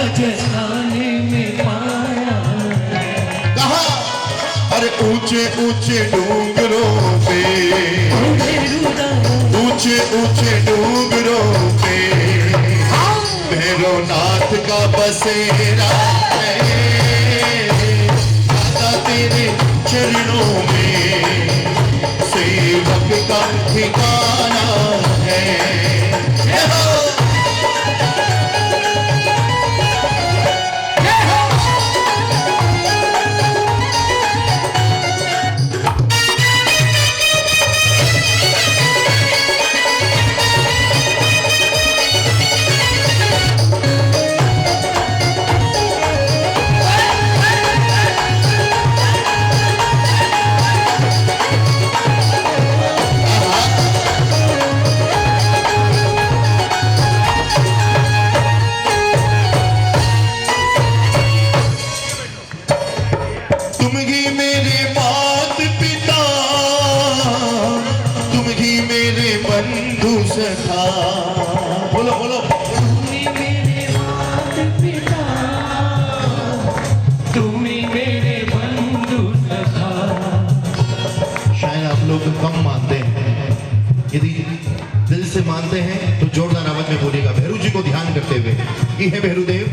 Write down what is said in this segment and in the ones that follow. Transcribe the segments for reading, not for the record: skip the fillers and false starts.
राजस्थान में पाया। कहा अरे ऊंचे ऊंचे डूंगरों पे, ऊंचे ऊंचे डूंगरों पे भैरवनाथ का बसेरा है। दादा तेरे चरणों में सेवक का ठिकाना है। बोलो बोलो मेरे माता पिता, तुम्हें मेरे बंधु सखा। शायद आप लोग कम मानते हैं, यदि दिल से मानते हैं तो जोरदार आवाज में बोलिएगा भैरू जी को ध्यान करते हुए। ये है भैरूदेव।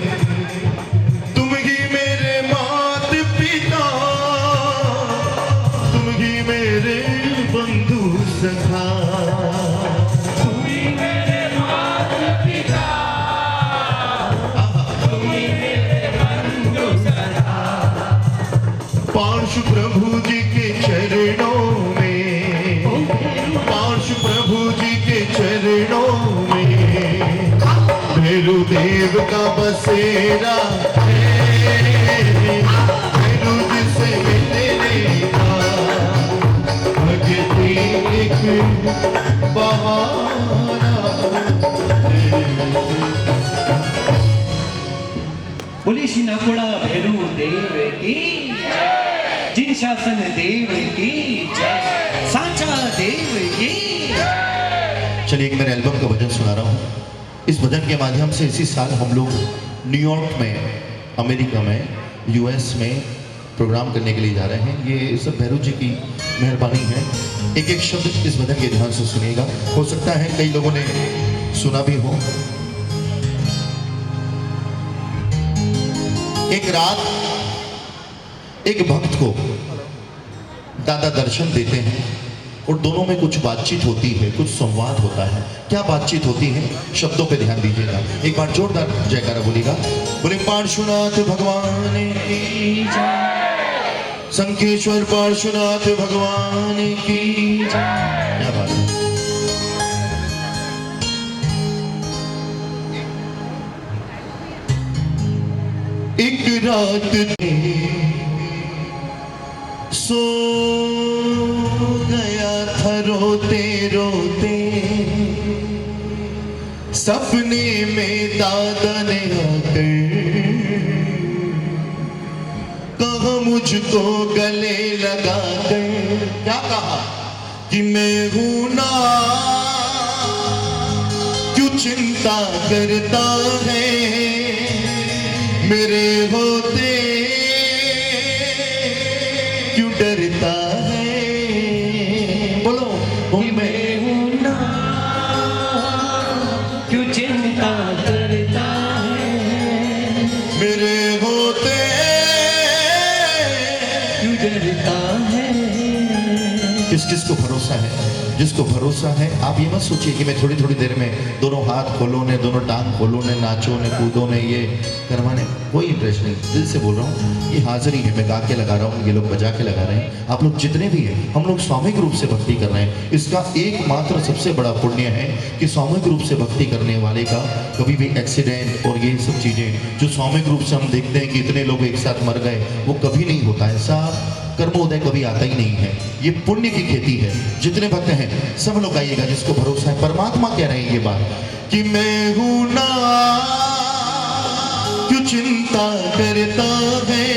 तुम ही मेरे मात पिता, तुम ही मेरे बंधु सखा। पार्श्व प्रभु जी के चरणों में, पार्श्व प्रभु जी के चरणों में भैरूदेव का बसेरा है। भैरू जी से मिलने का भक्ति एक बहाना। बोली सिनापुड़ा भैरू देव की, जिन शासन देव की, सांचा देव की। चलिए एक मेरे एल्बम का भजन सुना रहा हूँ। इस भजन के माध्यम से इसी साल हम लोग न्यूयॉर्क में, अमेरिका में, यूएस में प्रोग्राम करने के लिए जा रहे हैं। ये सब भैरू जी की मेहरबानी है। एक एक शब्द इस भजन के ध्यान से सुनिएगा। हो सकता है कई लोगों ने सुना भी हो। एक रात एक भक्त को दादा दर्शन देते हैं और दोनों में कुछ बातचीत होती है, कुछ संवाद होता है। क्या बातचीत होती है, शब्दों पे ध्यान दीजिएगा। एक बार जोरदार जयकारा बोलिएगा। बोले पार्श्वनाथ भगवान की जय, शंखेश्वर पार्श्वनाथ भगवान की जय। क्या बात है। एक रात सो गया था रोते रोते, सपने में दादा ने आकर कहा मुझको गले लगा कर। क्या कहा कि मैं हूं ना, क्यों चिंता करता है, मेरे होते क्यों डरता है। बोलो मैं हूं ना, क्यों चिंता करता है, मेरे होते क्यों डरता है। किस किस को भरोसा है, जिसको भरोसा है, आप ये मत सोचिए कि मैं थोड़ी थोड़ी देर में दोनों हाथ खोलो ने, दोनों टांग खोलो ने, नाचो ने, कूदो ने, ये करवाने, कोई इंटरेस्ट नहीं। दिल से बोल रहा हूँ, ये हाजिरी है, मैं गा के लगा रहा हूँ, ये लोग बजा के लगा रहे हैं। आप लोग जितने भी हैं, हम लोग सामूहिक रूप से भक्ति कर रहे हैं। इसका एकमात्र सबसे बड़ा पुण्य है कि सामूहिक रूप से भक्ति करने वाले का कभी भी एक्सीडेंट और ये सब चीज़ें जो सामूहिक रूप से हम देखते हैं कि इतने लोग एक साथ मर गए, वो कभी नहीं होता है। ऐसा कर्मोदय कभी आता ही नहीं है। ये पुण्य की खेती है। जितने भक्त हैं सब लोग आइएगा, जिसको भरोसा है। परमात्मा कह रहे हैं ये बात कि मैं हूं ना, क्यों चिंता करता है,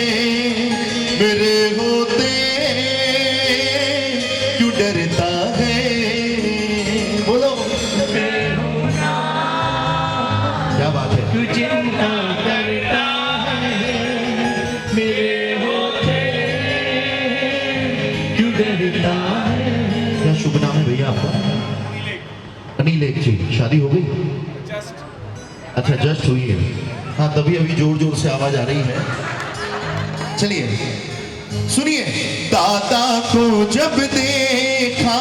मेरे होते क्यों डरता है। बोलो मैं हूं ना, क्या बात है। क्यों चिंता करता शादी हो गई? अच्छा जस्ट हुई है। हाँ तभी अभी जोर जोर से आवाज आ रही है। चलिए सुनिए। दादा को जब देखा,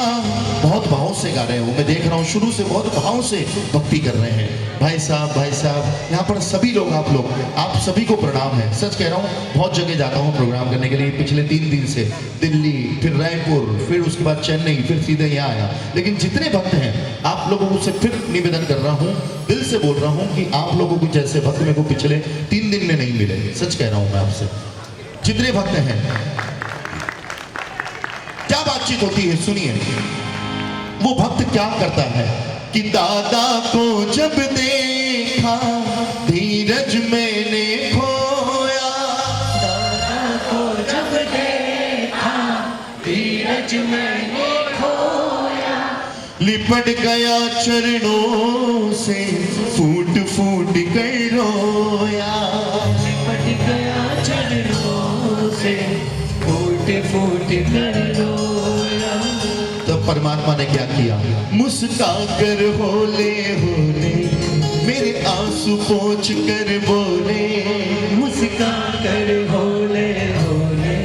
बहुत भाव से गा रहे हो, मैं देख रहा हूँ शुरू से बहुत भाव से भक्ति कर रहे हैं। भाई साहब यहाँ पर सभी लोग, आप सभी को प्रणाम है। सच कह रहा हूँ, बहुत जगह जाता हूँ प्रोग्राम करने के लिए, पिछले 3 दिन से दिल्ली, फिर रायपुर, फिर उसके बाद चेन्नई, फिर सीधे यहाँ आया। लेकिन जितने भक्त हैं, आप लोगों से फिर निवेदन कर रहा हूँ, दिल से बोल रहा हूँ कि आप लोगों को जैसे भक्त मेरे को पिछले 3 दिन में नहीं मिले। सच कह रहा हूँ मैं आपसे, जितने भक्त हैं। क्या बातचीत होती है सुनिए। वो भक्त क्या करता है कि दादा को जब देखा, धीरज मैंने खोया। दादा को जब देखा, धीरज मैंने खोया। लिपट गया चरणों से, फूट फूट कर रोया। लिपट गया चरणों से, फूट फूट कर रोया। तब परमात्मा ने क्या किया? मुस्का कर होले होले मेरे आंसू पोंछ कर बोले। मुस्का कर होले होले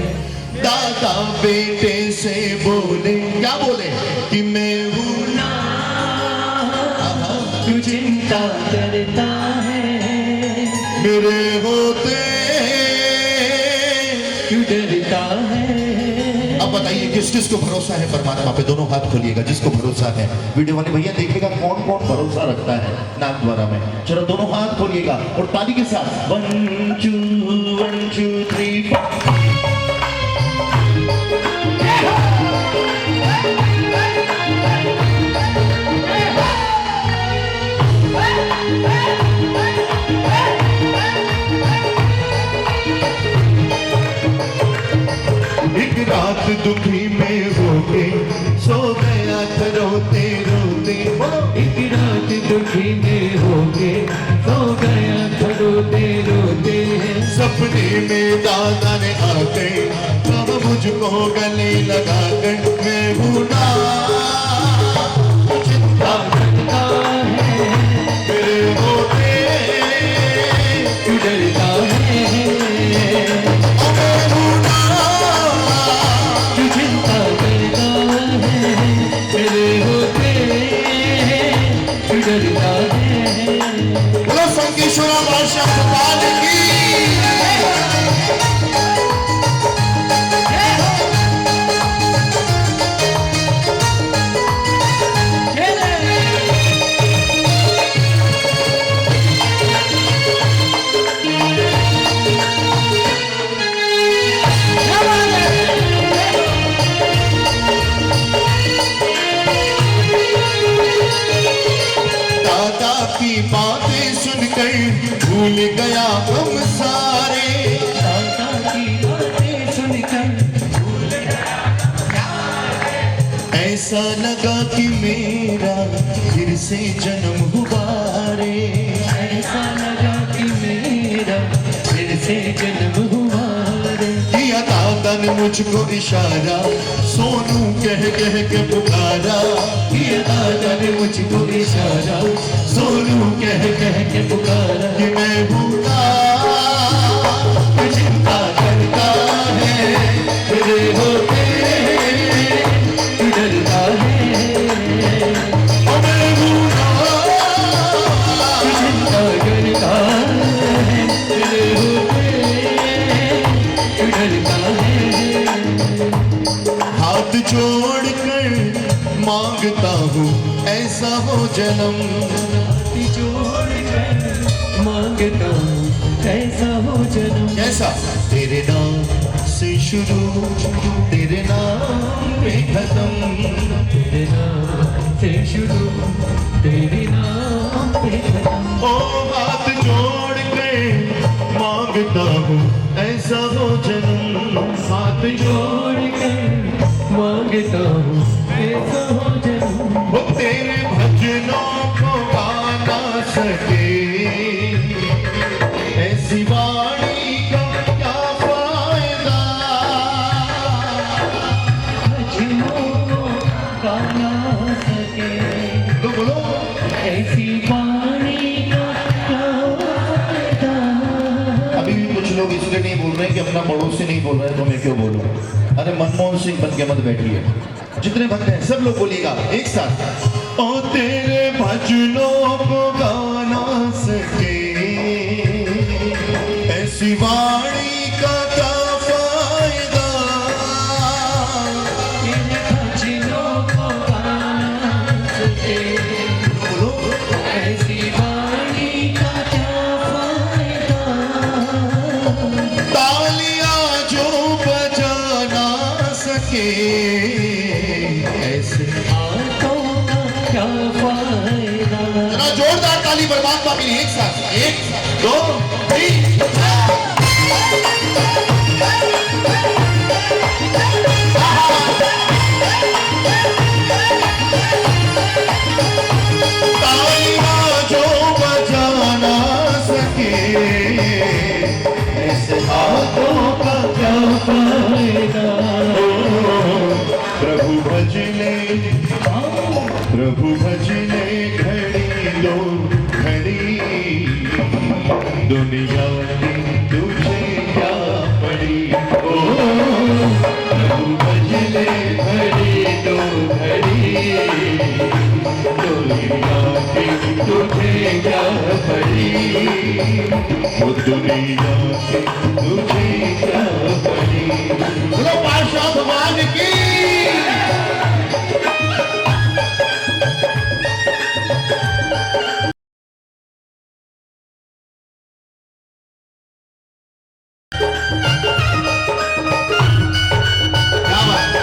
दादा बेटे से बोले। क्या बोले? कि मैं हूं ना, तू चिंता करता है, मेरे होते क्यों डरता है। अब बताइए किस किस को भरोसा है परमात्मा पे? दोनों हाथ खोलिएगा जिसको भरोसा है। वीडियो वाले भैया देखिएगा कौन कौन भरोसा रखता है नाम द्वारा में। चलो दोनों हाथ खोलिएगा और ताली के साथ 1 2 3 4। एक रात दुखी में होके सो गया था रोते रोते। एक रात दुखी में होके सो गया था रोते रोते। सपने में दादा ने आके कहा मुझको गले लगा कर, मैं हूं ना चिंता करता है, मेरे होते क्यों डरता है। मैं हूं ना क्यों चिंता करता है, मेरे होते क्यों डरता है। बोलो संकेश्वरा बादशाह भगवान की। दादा की बातें सुनकर भूल गया हम सारे। दादा की बातें सुनकर ऐसा लगा कि मेरा फिर से जन्म हुआ रे। ऐसा लगा कि मेरा फिर से जन्म हुआ रे। किया दादा ने मुझको इशारा, सोनू कह कह के पुकारा। किया दादा ने मुझको इशारा, सोनू कह कह के पुकारा। कि मैं हूं ना तू चिंता करता है, मेरे होते क्यों डरता है। ओ मैं हूं ना तू चिंता करता है, मेरे होते क्यों डरता है। हाथ जोड़ कर मांगता हूँ ऐसा हो जन्म। जोड़ कर मांगता हूँ ऐसा हो जन्म। कैसा? तेरे नाम से शुरू, तेरे नाम पे खत्म। तेरे नाम से शुरू, तेरे नाम पे खत्म। ओ हाथ जोड़ कर मांगता हूँ ऐसा हो जन्म। हाथ जोड़ कर मांगता हूँ ऐसा हो जन्म। वो तेरे भजनों को गा ना सके, ऐसी वाणी का क्या फायदा। भजनों को गा ना सके, तो बोलो ऐसी इसलिए नहीं बोल रहे कि अपना पड़ोसी नहीं बोल रहा है तो मैं क्यों बोलूं। अरे मनमोहन सिंह बन के मत बैठिए। जितने भक्त हैं सब लोग बोलिएगा एक साथ। ओ तेरे भजनों को गाना सके ऐसी वाणी का क्या फायदा। तेरे भजनों को गाना सके बोलो ऐसी वाणी का क्या फायदा। तालियां जो बजाना सके ऐसे हाथों का क्या फायदा। जरा जोरदार ताली परमात्मा के लिए एक साथ। एक दो तीन। तालियां जो बजाना सके ऐसे हाथों का क्या फायदा। प्रभु भजने प्रभु भजने घड़ी दो घड़ी दुनिया की तुझे क्या पड़ी। ओ प्रभु भजने घड़ी दो घड़ी दुनिया की तुझे क्या पड़ी। वो दुनिया की तुझे क्या पड़ी। बोलो पातशाह भगवान की। क्या बात है?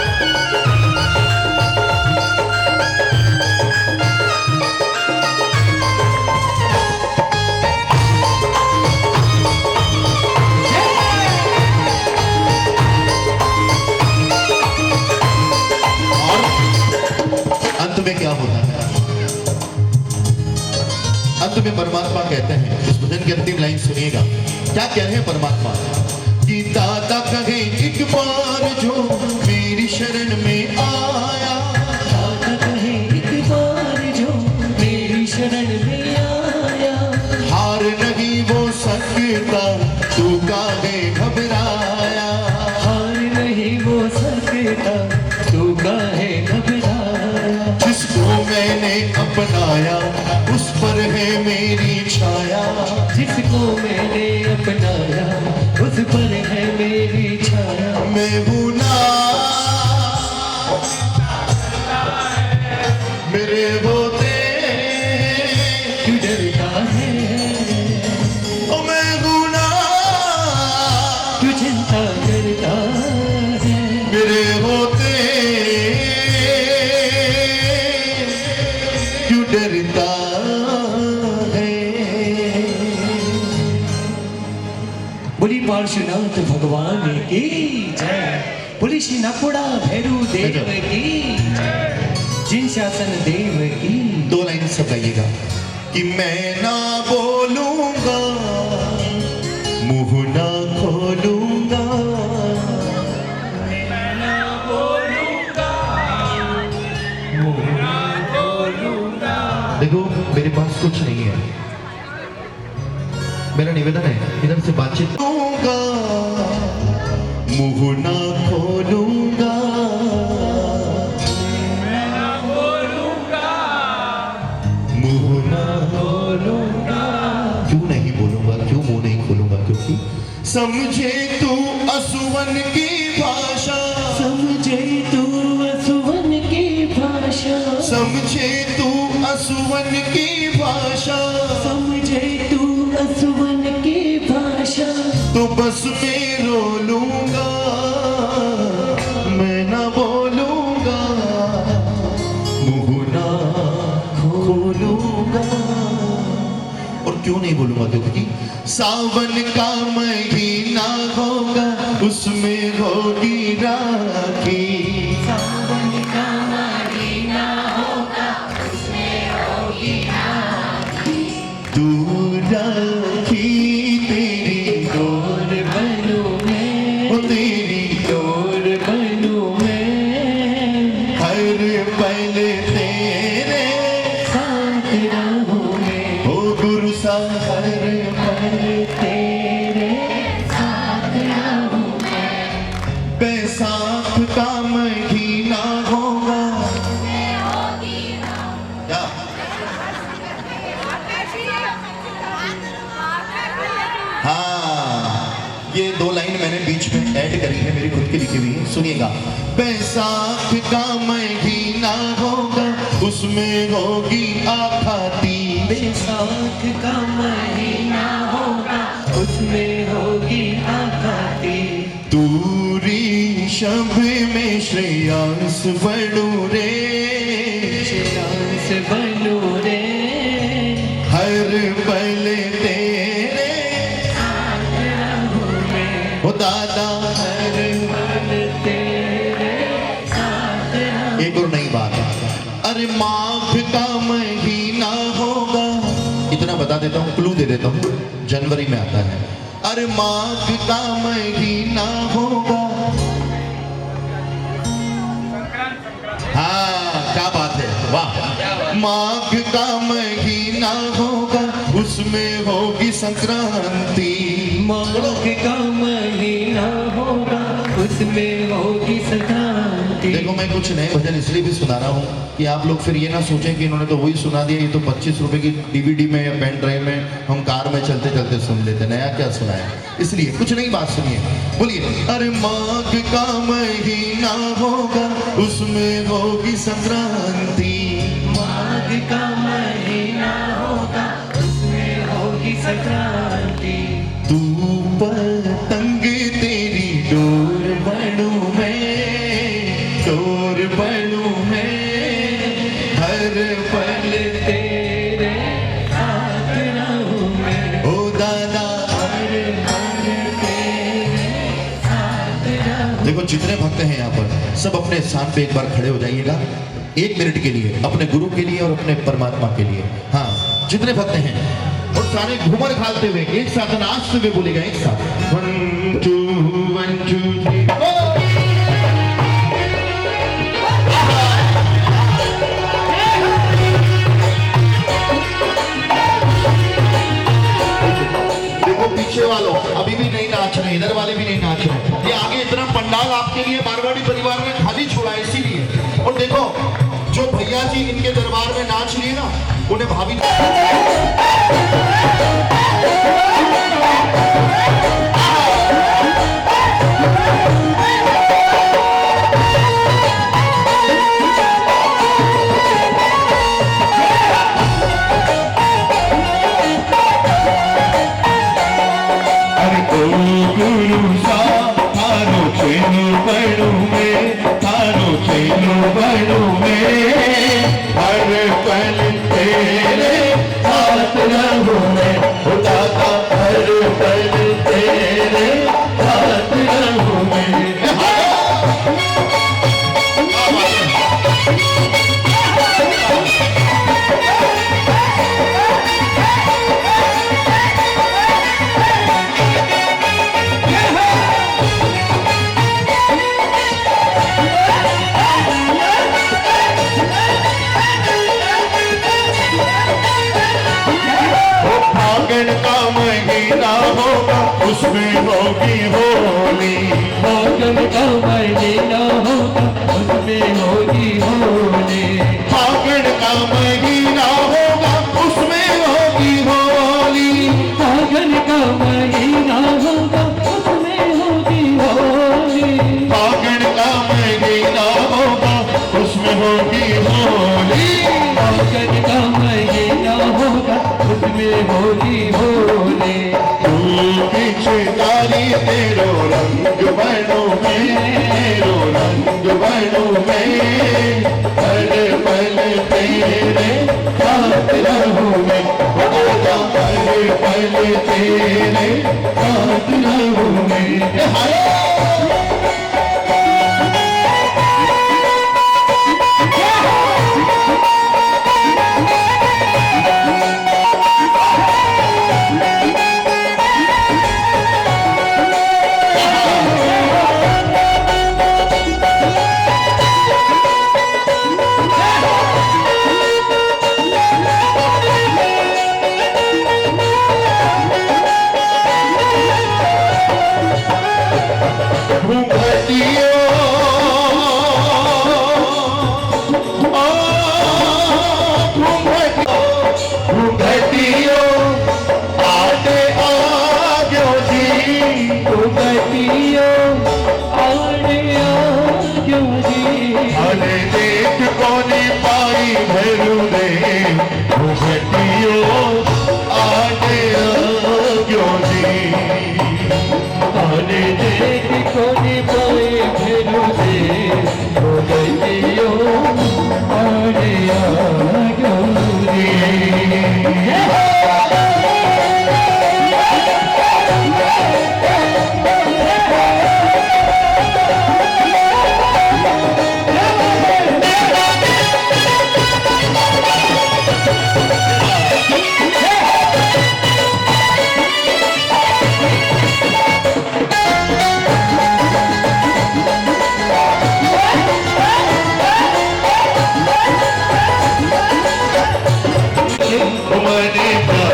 और अंत में क्या होता है? अंत में परमात्मा कहते हैं, इस भजन की अंतिम लाइन सुनिएगा। क्या कह रहे हैं परमात्मा कि दाता कहे एक बार जो मेरी शरण में आया। दाता कहे एक बार जो मेरी शरण में आया। हार नहीं वो सकता तू काहे घबराया। हार नहीं वो सकता तू काहे घबराया। जिसको मैंने अपनाया उस पर है मेरी छाया। जिसको मैंने अपनाया उस पर है मेरी छाया। मैं हूं ना मेरे होते क्यों डरता है ओ मैं हूं ना क्यों चिंता करता है। मेरे होते क्यों डरता है। बोली पार्श्वनाथ भगवान की जय। बोली श्री नकुड़ा भैरू देव की जय। जिन शासन देव की। दो लाइन सब गाइएगा कि मैं ना बोलूंगा मुंह ना खोलूंगा। देखो मेरे पास कुछ नहीं है। मेरा निवेदन है इधर से बातचीत होगा मुंह ना खोलूंगा। मुंह ना खोलूंगा। क्यों नहीं बोलूंगा? क्यों मुंह नहीं खोलूंगा? क्योंकि समझे तू असुवन की भाषा। समझे तू असुवन की भाषा। समझे तू असुवन की भाषा। समझे तू असुवन की भाषा। तो बस मैं रो लूंगा मैं ना बोलूंगा मुंह ना खोलूंगा। और क्यों नहीं बोलूंगा? क्योंकि सावन का महीना होगा उसमें होगी राखी। सावन का महीना होगा उसमें होगी राखी। तू राखी तेरी डोर बनूं मैं। वो तेरी डोर बनूं मैं। हर पल तेरे साथ रहूं मैं। ओ गुरु सा हर हर पल तेरे साथ ये 2 लाइन मैंने बीच में ऐड करी है, मेरी खुद की लिखी हुई है, सुनिएगा। बैसाख का महीना होगा, उसमें होगी आखाती। बैसाख का महीना होगा, उसमें होगी आखाती। दूरी शब में श्रेयांस बनू रे, श्रेयांस बनू रे, हर पल तेरे साथ रहूं मैं। हो दादा, हर पल तेरे साथ रहूं। एक और नई बात, अरे माघ का महीना होगा, इतना बता देता हूँ, क्लू दे देता हूँ, जनवरी में आता है। अरे माघ का महीना होगा, हाँ क्या बात है, वाह। माघ का महीना होगा, उसमें होगी संक्रांति। माघ का महीना होगा, उसमें होगी संक्रांति। देखो मैं कुछ नए भजन इसलिए भी सुना रहा हूँ कि आप लोग फिर ये ना सोचें कि इन्होंने तो वही सुना दिया, ये तो 25 रुपए की डीवीडी में या पेन ड्राइव में हम कार में चलते चलते सुन लेते, नया क्या सुना है। इसलिए कुछ नई बात सुनिए, बोलिए। अरे माघ का महीना होगा, उसमें होगी संक्रांति। माघ का महीना होगा, उसमें होगी संक्रांति। तू पतंग तेरी डोर बनूं मैं, डोर बनूं मैं, हर पल तेरे साथ रहूं मैं। ओ दादा, हर पल तेरे साथ रहूं। देखो जितने भक्त हैं यहाँ पर सब अपने स्थान पे एक बार खड़े हो जाइएगा, 1 मिनट के लिए, अपने गुरु के लिए और अपने परमात्मा के लिए। हाँ जितने भक्त हैं, और सारे घूमर खाते हुए एक साथ नाचते हुए बोलेगा, एक साथ 1 2 1 2 3 देखो पीछे वालों अभी भी नहीं नाच रहे, इधर वाले भी नहीं नाच रहे। ये आगे इतना पंडाल आपके लिए मारवाड़ी परिवार ने खाली छोड़ा है इसीलिए। और देखो जो भैया जी इनके दरबार में नाच लिए ना, उन्हें भाभी उसमें होगी होली। फागुन का महीना होगा, उसमें होगी होली। फागुन का महीना होगा, उसमें होगी होली। फागुन का महीना होगा, उसमें होगी होली। फागुन का महीना होगा, उसमें होगी होली। फागुन का महीना होगा, उसमें होगी होली। पिछकारी तेरो रंग बनो मैं, तेरो रंग बनो मैं, हर पल तेरे साथ रहूं मैं। हर पल तेरे साथ रहूं मैं।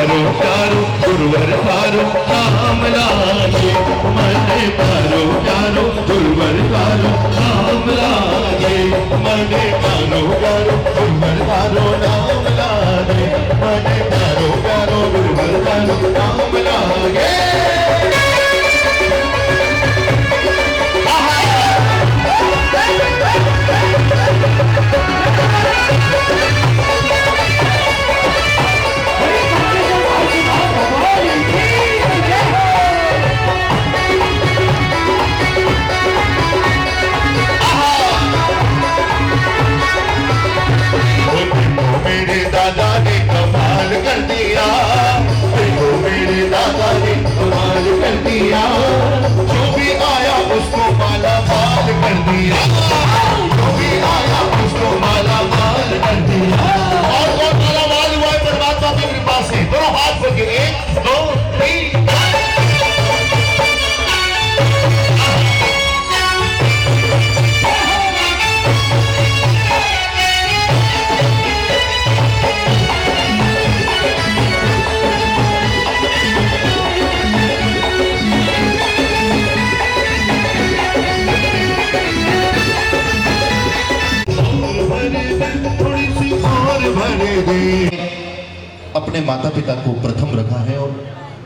पारो प्यारो गुरुवर पारो नाम लागे, मने पारो प्यारो गुरुवर पारो नाम लागे, मने पारो प्यारो गुरुवर पारो नाम लागे, मने पारो प्यारो गुरुवर पारो नाम लागे। मेरे दादा ने कमाल कर दिया, देखो मेरे दादा ने कमाल कर दिया, जो भी आया उसको माला माल कर दिया, जो भी आया उसको माला माल कर दिया। और कौन माला माल हुआ है परमात्मा की कृपा से? दोनों हाथ को गिरे, 1 2 3। अपने माता पिता को प्रथम रखा है और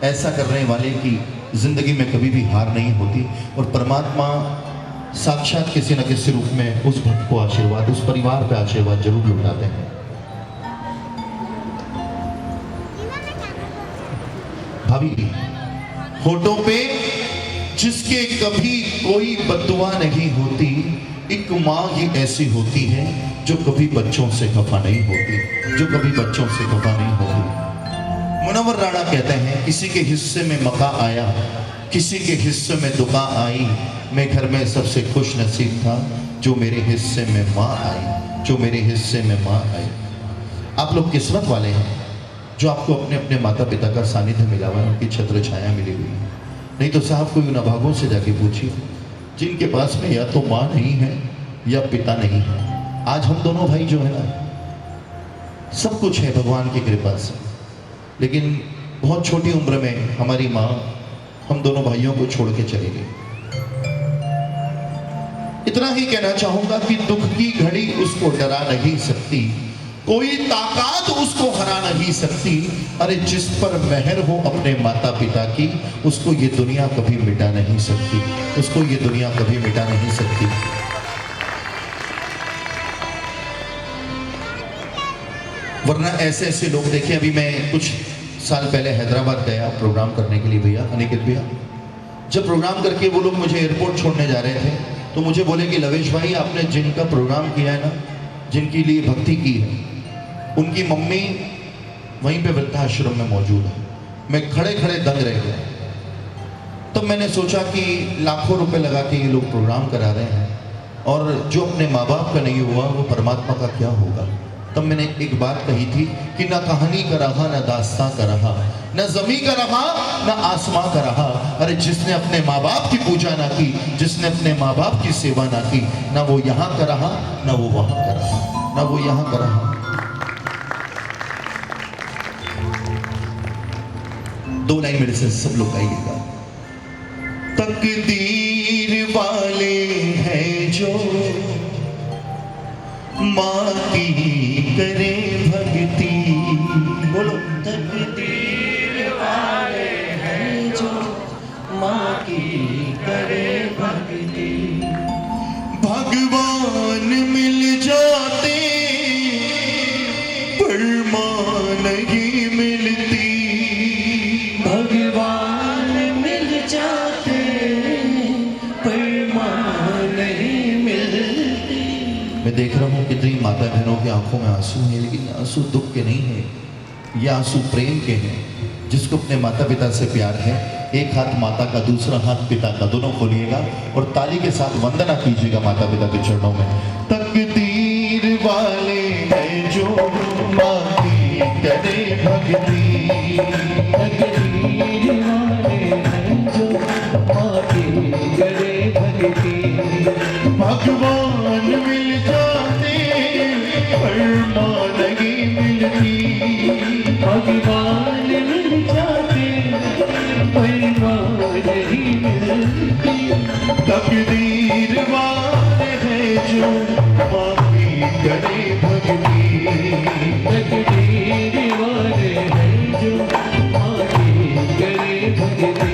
ऐसा करने वाले की जिंदगी में कभी भी हार नहीं होती, और परमात्मा साक्षात किसी न किसी रूप में उस भक्त को आशीर्वाद, उस परिवार पे आशीर्वाद जरूर लुटाते हैं। भाभी, होठों पे जिसके कभी कोई बद्दुआ नहीं होती, एक माँ ही ऐसी होती है जो कभी बच्चों से खफा नहीं होती, जो कभी बच्चों से खफा नहीं होती। मुनव्वर राणा कहते हैं, किसी के हिस्से में मका आया, किसी के हिस्से में दुआ आई, मैं घर में सबसे खुश नसीब था जो मेरे हिस्से में माँ आई, जो मेरे हिस्से में माँ आई। आप लोग किस्मत वाले हैं जो आपको अपने अपने माता पिता का सानिध्य मिला हुआ, उनकी छत्र छाया मिली हुई। नहीं तो साहब कोई उन अभागों से जाके पूछिए जिनके पास में या तो माँ नहीं है या पिता नहीं है। आज हम दोनों भाई जो है ना, सब कुछ है भगवान की कृपा से, लेकिन बहुत छोटी उम्र में हमारी माँ हम दोनों भाइयों को छोड़ के चली गई। इतना ही कहना चाहूंगा कि दुख की घड़ी उसको डरा नहीं सकती, कोई ताकत उसको हरा नहीं सकती। अरे जिस पर मेहर हो अपने माता पिता की, उसको ये दुनिया कभी मिटा नहीं सकती, उसको ये दुनिया कभी मिटा नहीं सकती। वरना ऐसे ऐसे लोग देखे, अभी मैं कुछ साल पहले हैदराबाद गया प्रोग्राम करने के लिए, भैया अनिकेत भैया, जब प्रोग्राम करके वो लोग मुझे एयरपोर्ट छोड़ने जा रहे थे तो मुझे बोले कि लवेश भाई, आपने जिनका प्रोग्राम किया है ना, जिनके लिए भक्ति की है, उनकी मम्मी वहीं पे वृद्धाश्रम में मौजूद है। मैं खड़े खड़े दंग रह गया। तब मैंने सोचा कि लाखों रुपए लगा के ये लोग प्रोग्राम करा रहे हैं, और जो अपने माँ बाप का नहीं हुआ वो परमात्मा का क्या होगा। तब मैंने एक बात कही थी कि ना कहानी का रहा, ना दास्तां का रहा, ना जमी का रहा, ना आसमां का रहा। अरे जिसने अपने माँ बाप की पूजा ना की, जिसने अपने माँ बाप की सेवा ना की, ना वो यहाँ का रहा, ना वो वहां का रहा, ना वो यहाँ का रहा। दो लाइन मेरे से सब लोग गाइएगा। तकदीर वाले हैं जो माँ की करे भक्ति, बोलो। तकदीर वाले हैं जो माँ की करे भक्ति, भगवान मिल जाते पर माँ नहीं मिलती, भगवान मिल जाते पर माँ नहीं मिलती। मैं देख रहा हूँ कितनी माता बहनों की आंखों में आंसू हैं, लेकिन आंसू दुख के नहीं है, ये आंसू प्रेम के हैं। जिसको अपने माता पिता से प्यार है, एक हाथ माता का, दूसरा हाथ पिता का, दोनों खोलिएगा और ताली के साथ वंदना कीजिएगा माता पिता के चरणों में। तकदीर वाले हैं जो माँ की करे भक्ति, तकदीर वाले हैं जो माँ की करे भक्ति, भगवान मिल जाते पर माँ नहीं मिलती, भगवान तकदीर वाले हैं जो माँ की करे भक्ति, तकदीर वाले हैं जो माँ की करे भक्ति।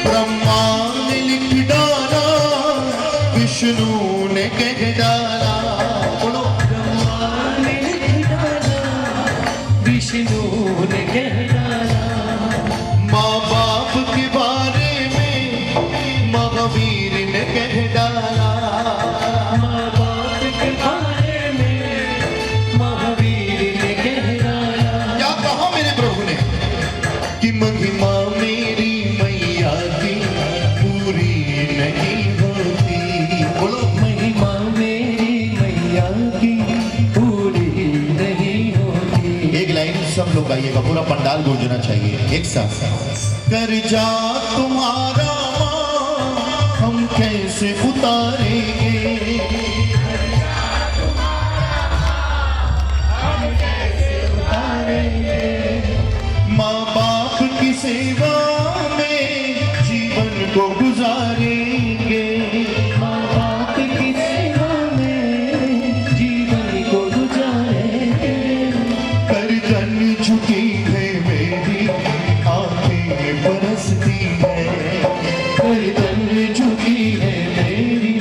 ब्रह्मा ने लिख डाला, विष्णु ने कह डाला, बोलो ब्रह्मा ने लिख डाला, विष्णु ने कह डाला, माँ बाप के बारे में महावीर ने कह डाला, माँ बाप के बारे में महावीर ने कह डाला। क्या कहा मेरे प्रभु ने कि महिमा मेरी मैया की पूरी नहीं होती, बोलो महिमा मेरी मैया की पूरी नहीं होती। एक लाइन सब लोग गाइएगा, पूरा पंडाल गूंजना चाहिए एक साथ। कर जा तुम्हारा माँ हम कैसे उतारेंगे, माँ बाप की सेवा में जीवन को गुजारेंगे, माँ बाप की सेवा में जीवन को गुजारेंगे। गर्दन झुकी है मेरी आंखें बरसती है, गर्दन झुकी है मेरी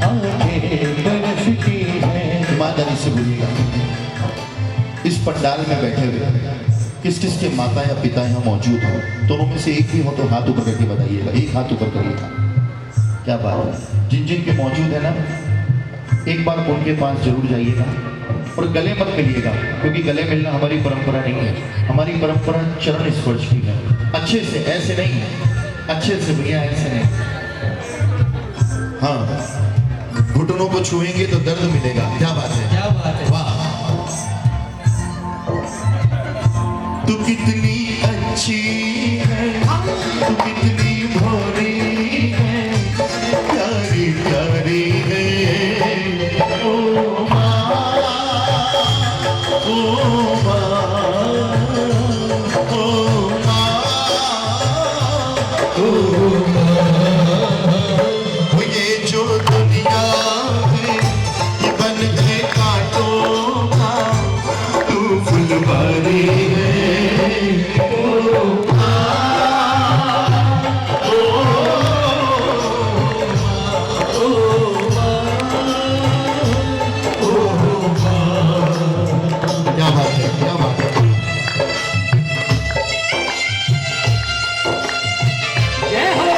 आंखें बरसती है। ईमानदारी से बोलिएगा, इस पंडाल में बैठे हुए किस किस के माता या पिता यहाँ मौजूद हो, दोनों में से एक भी हो तो हाथ ऊपर करके बताइएगा, एक हाथ ऊपर करिएगा। क्या बात है, जिन जिन के मौजूद है ना, एक बार उनके पास जरूर जाइएगा और गले मत मिलिएगा, क्योंकि गले मिलना हमारी परंपरा नहीं है। हमारी परंपरा चरण स्पर्श की है, अच्छे से, ऐसे नहीं, अच्छे से भैया, ऐसे नहीं। हाँ, घुटनों को छुएंगे तो दर्द मिलेगा। क्या बात है, क्या बात है। वाह। तू कितनी अच्छी है, तू कितनी भोली है, प्यारी प्यारी है, ओ माँ, ओ माँ, ओ माँ, ओ माँ। वो ये जो दुनिया है ये बन है कांटों का, तू फुलवारी है, क्या बात है, क्या बात है। जय हो।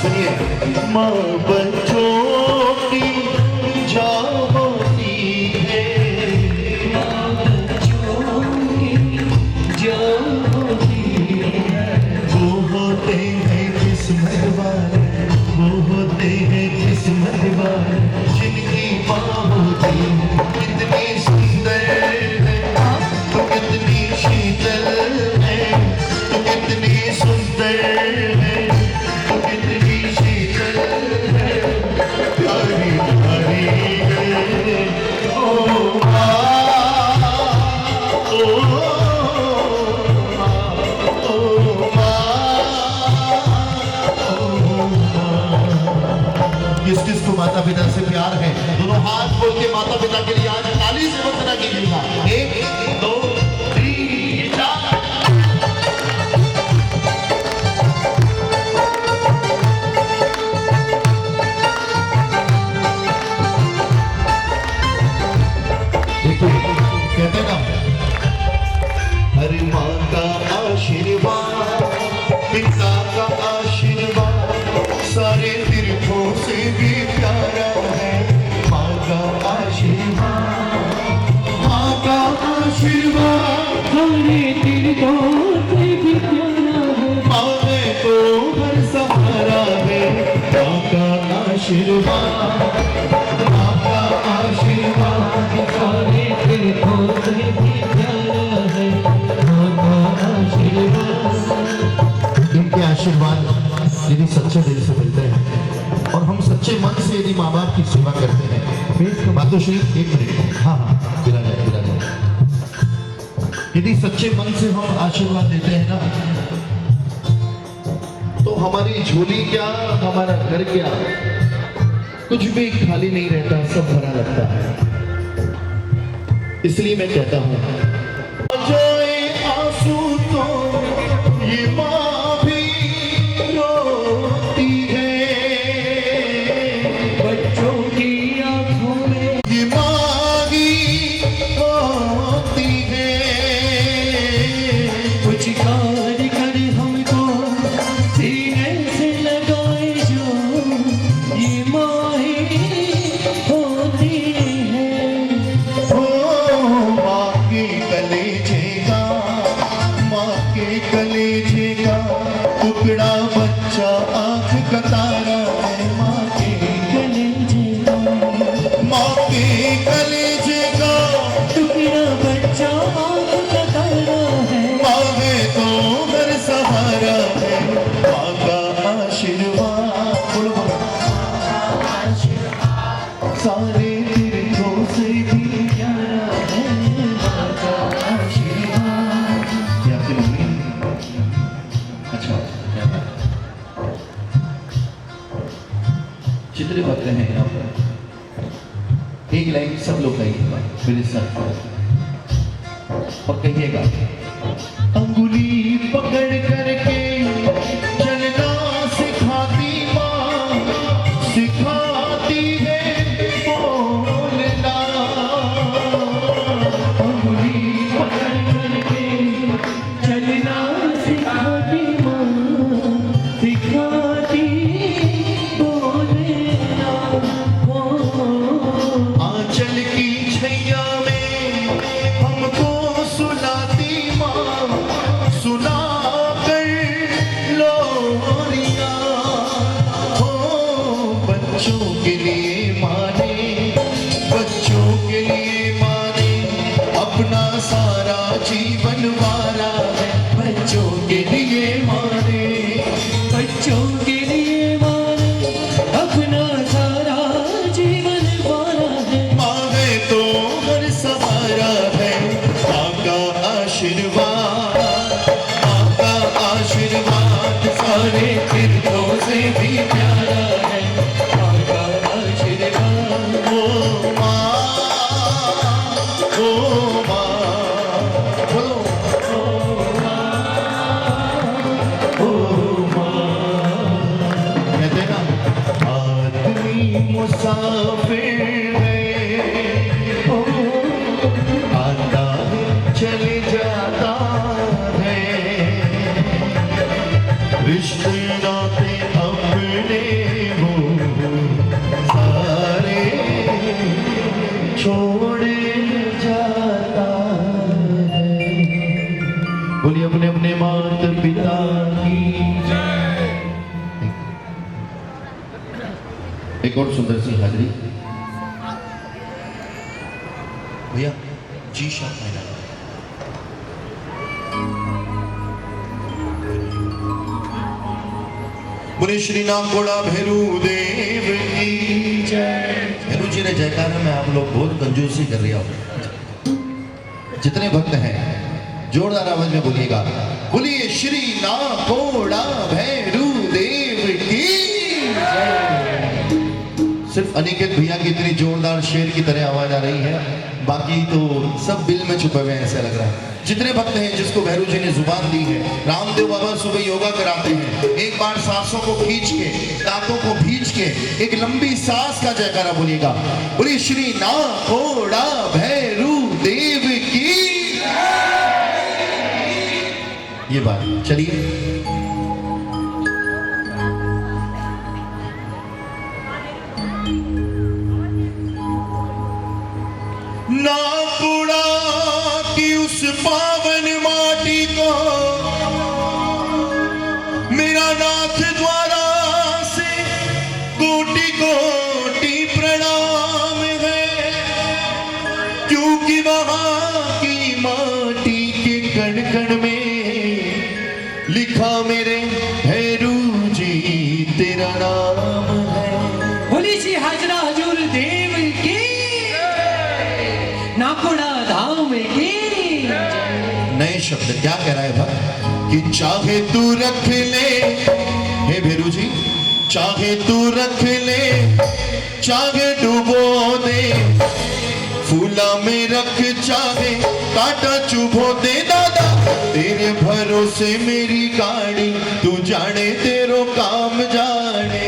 सुनिए, माँ बच्चों की जान होती है, माँ बच्चों की जान होती है। वो होते हैं किस्मत वाले, वो होते हैं किस्मत वाले, जिनकी माँ होती है कितनी सुंदर है, तो कितनी शीतल है, तो कितनी सुंदर है, तो कितनी शीतल है, प्यारी प्यारी है, ओ माँ, ओ माँ, किस किस को माता पिता से प्यार है, दोनों हाथ खोल के माता पिता के लिए आज ताली से वंदना कीजिएगा। 1 2 3 4। यदि सच्चे दिल से मिलते हैं और हम सच्चे मन से यदि माँ बाप की सेवा करते हैं, मातोश्री एक मिनट, हाँ हाँ गिरा जाए, यदि सच्चे मन से हम आशीर्वाद देते हैं ना, तो हमारी झोली क्या, हमारा घर क्या, कुछ भी खाली नहीं रहता, सब भरा लगता है। इसलिए मैं कहता हूं, जाए आंसू तो ये माँ भी रोती है, बच्चों की आंखों में ये माँ भी रोती है, कुछ कार कर हमको सीने से लगाए जो, ये माँ ही होती है। माँ के कलेजे का, माँ के कलेजे का टुकड़ा बच्चा आँख का तारा है, माँ के कलेजे का माँ के कलेजे का टुकड़ा बच्चा आँख का तारा है। माँ है तो घर सहारा है, माँ का आशीर्वाद, बोलो बोलो, सारे तीर्थों से भी प्यारा है माँ का आशीर्वाद। ये आपकी मम्मी? अच्छा, जितने भक्त हैं यहाँ पर, एक लाइन सब लोग कहिएगा मेरे साथ और कहिएगा, अंगुली पकड़ करके चलना सिखाती माँ, सिखाती है बोलना, अंगुली पकड़ करके चलना सिखाती माँ, सिखाती बोलना। आंचल की छैया में हमको सुनाती माँ, सुना कर लोरिया, हो बच्चों के लिए माने, बच्चों के लिए माने अपना सारा जीवन वारा है, बच्चों के लिए माने, बच्चों के लिए माने अपना सारा जीवन वाला है। माँ है तो हर सहारा है, माँ का आशीर्वाद, माँ का आशीर्वाद सारे तीर्थों से भी प्यारा है, माँ का आशीर्वाद। ओ माँ, ओ माँ, बोलो कहते हैं ना, आदमी मुसाफिर है, ओ आता है चले जाता है, रिश्ते नाते अपने वो सारे छोड़ जाता है। बोलिए अपने अपने माता पिता की जय। एक और सुंदर सी हाजरी भैया जी शॉप में बोले श्री नागोड़ा भैरू देव की जय। भैरू जी ने जयकारा में आप लोग बहुत कंजूसी कर रहे हो। जितने भक्त हैं जोरदार आवाज में बोलिएगा, बोलिए श्री नागोड़ा भैरू देव की जय। सिर्फ अनिकेत भैया की इतनी जोरदार शेर की तरह आवाज आ रही है, बाकी तो सब बिल में छुपे हुए हैं ऐसा लग रहा है। जितने भक्त हैं जिसको भैरू जी ने जुबान दी है, रामदेव बाबा सुबह योगा कराते हैं, एक बार सांसों को खींच के, दांतों को भींच के एक लंबी सांस का जयकारा बोलिएगा, बोलिए श्री नागोड़ा भैरू देव की। ये बात चलिए नागोड़ा की उस पावन माटी को मेरा नाथ द्वारा से कोटि कोटि प्रणाम है, क्योंकि वहां की माटी के कण कण में लिखा मेरे भैरू जी शब्द क्या कह रहा है भक्त कि चाहे तू रख ले, हे भेरू जी, चाहे तू रख ले, चाहे डुबो दे, फूला में रख, चाहे कांटा चुभो दे दादा, तेरे भरोसे मेरी गाड़ी, तू जाने तेरो काम जाने।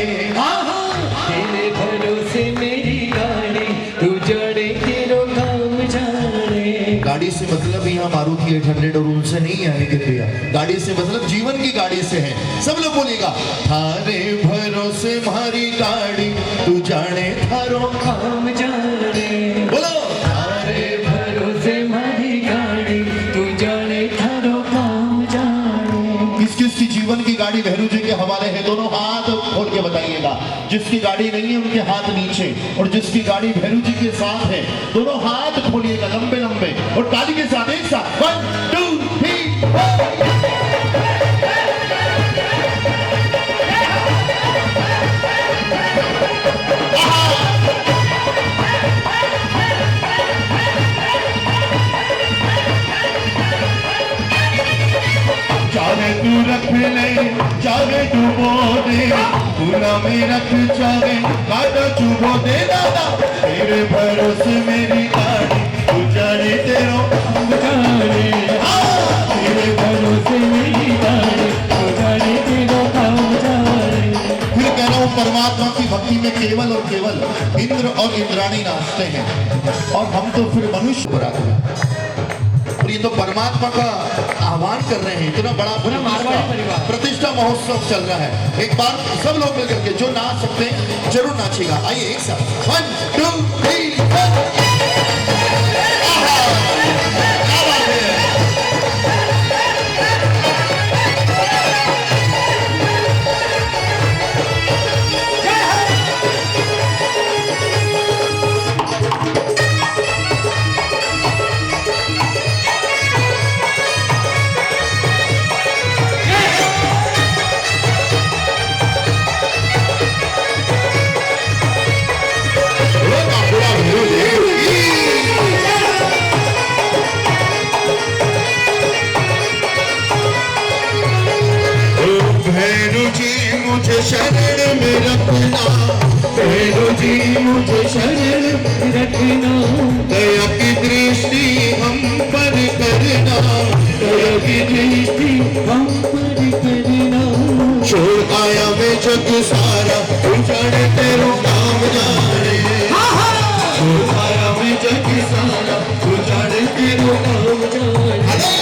तेरे भरोसे मेरी गाड़ी, तू जाने तेरो काम जाने। गाड़ी से मतलब यहाँ मारुति 800 और उनसे नहीं है निखिल भैया, गाड़ी से मतलब जीवन की गाड़ी से है। सब लोग बोलेगा थारे भरोसे हमारी गाड़ी, तू जाने थारो काम जाने। बोलो थारे भरोसे हमारी गाड़ी, तू जाने थारो काम जाने। किस किस की जीवन की गाड़ी भैरू जी के हवाले है? दोनों हाथ खोल के बताइएगा। जिसकी गाड़ी नहीं है उनके हाथ नीचे, और जिसकी गाड़ी भैरू जी के साथ है दोनों हाथ खोलिएगा लंबे लंबे, और ताली के साथ एक साथ 1 2 3 चाहे तू रख ले, चाहे डुबो दे, फूला में रख, चाहे कांटा चुभो दे दादा, तेरे भरोसे मेरी गाड़ी, तू जाने तेरो काम जाने। तेरे भरोसे मेरी गाड़ी, तू जाने तेरो काम जाने। फिर कह रहा हूँ परमात्मा की भक्ति में केवल और केवल इंद्र और इंद्राणी नाचते हैं, और हम तो फिर मनुष्य पर आते हैं। और ये तो परमात्मा का आह्वान कर रहे हैं, इतना बड़ा मारवाड़ी परिवार प्रतिष्ठा महोत्सव चल रहा है। एक बार सब लोग मिलकर के जो नाच सकते हैं जरूर नाचेगा। आइए एक साथ 1 2 3 शरण में रखना, भैरू जी मुझे शरण में रखना, दया की दृष्टि हम पर करना, दया की दृष्टि हम पर करना। छोड़ आया मैं जग सारा, तू जाने तेरो काम जाने। छोड़ आया मैं जग सारा, तू जाने तेरो काम जाने।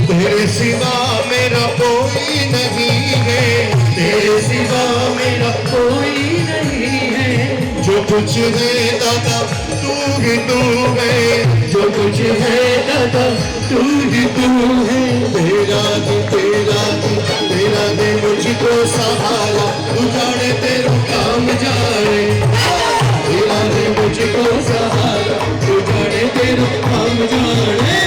तेरे सिवा मेरा कोई नहीं है, तेरे सिवा मेरा कोई नहीं है। जो कुछ है दादा तू ही तू है, जो कुछ है दादा तू ही तू है। तेरा दे मुझको सहारा, तू जाने तेरो काम जाने। तेरा दे मुझको सहारा, तू जाने तेरो काम जाने।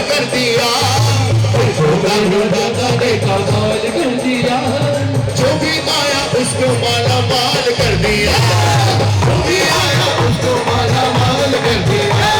कर दिया दादा ने कमाल कर दिया, जो भी आया उसको माला माल कर दिया, जो भी आया उसको माला माल कर दिया।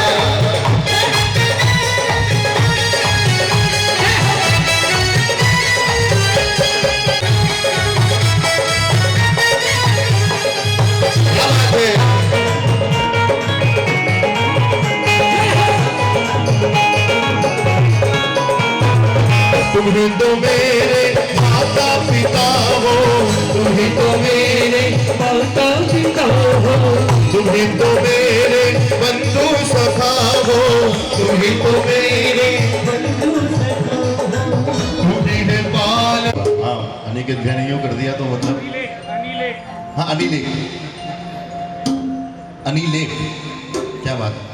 तुम ही तो मेरे माता पिता हो, तुम ही तो मेरे ही तो मेरे बंधु सखा हो, तू ही तो मेरे बंधु सखा हो। तू ही है पाल। हाँ, अनिकेत भैया यूं कर दिया तो मतलब हाँ अनिलेख, अनिलेख, क्या बात है।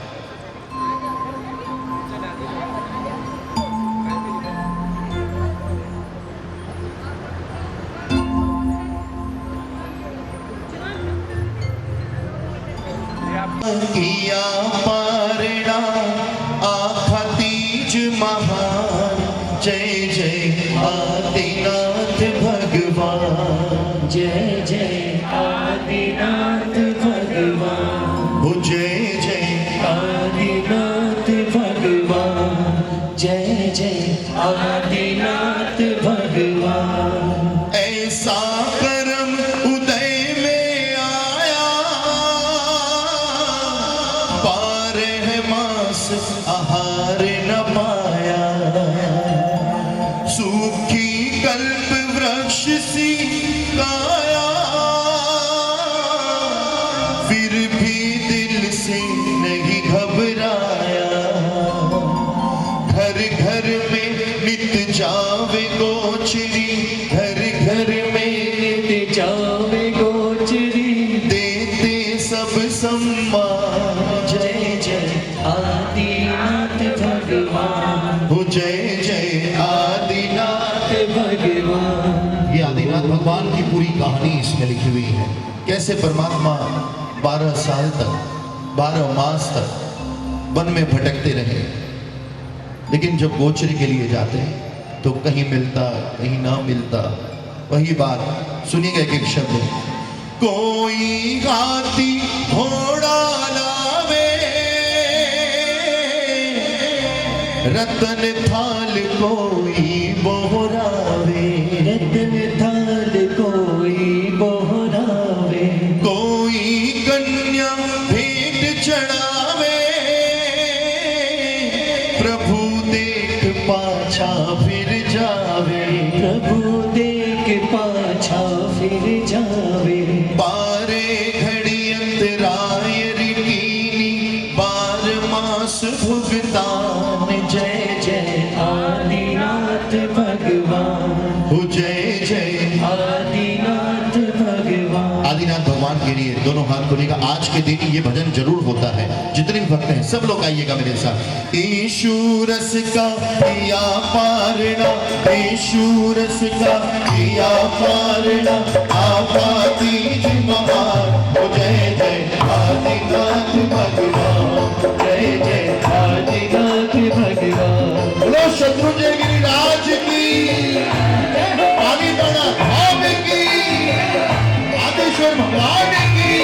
किया पारणा आखा तीज महान, जय जय आदिनाथ भगवान, जय जय आदिनाथ भगवान, हो जय जय आदिनाथ भगवान, जय जय आदिनाथ भगवान। ऐसा करम उदय में आया, बारह मास आहार न पाया, सूखी कल्प वृक्ष सी काया, फिर भी दिल से नहीं घबराया, घर घर में नित जावे गोचरी, घर घर में नित जावे गोचरी, देते सब सम्मान, जय जय आदिनाथ भगवान, हो जय जय आदिनाथ। भगवान। ये आदिनाथ भगवान की पूरी कहानी इसमें लिखी हुई है, कैसे परमात्मा 12 साल तक 12 मास तक वन में भटकते रहे, लेकिन जब गोचरी के लिए जाते हैं तो कहीं मिलता कहीं ना मिलता। वही बात सुनिएगा एक एक शब्द, कोई हाथी घोड़ा लावे, रतन थाल कोई बोहरावे, रतन थाल कोई बोहरावे, कोई कन्या भेंट चढ़ावे, प्रभु देख पाछा फिर जावे, प्रभु देख पाछा फिर जावे, बारे घड़ी अंतराय रीनी, 12 मास भुगतान, जय जय आदिनाथ भगवान, हो जय जय आदिनाथ भगवान। आदिनाथ भगवान के लिए दोनों हाथ खोलेगा। आज के दिन ये भजन जरूर होता है, जितने भी भक्त हैं सब लोग आइएगा मेरे साथ। ईशु रस का किया पारणा, ईशु रस का किया पारणा, आपा तीज महान, हो जय जय आदिनाथ भगवान, जय जय आदिनाथ भगवान। बोलो शत्रुंजय गिरिराज की, आदि बड़ा धाम की, आदेश्वर भगवान की।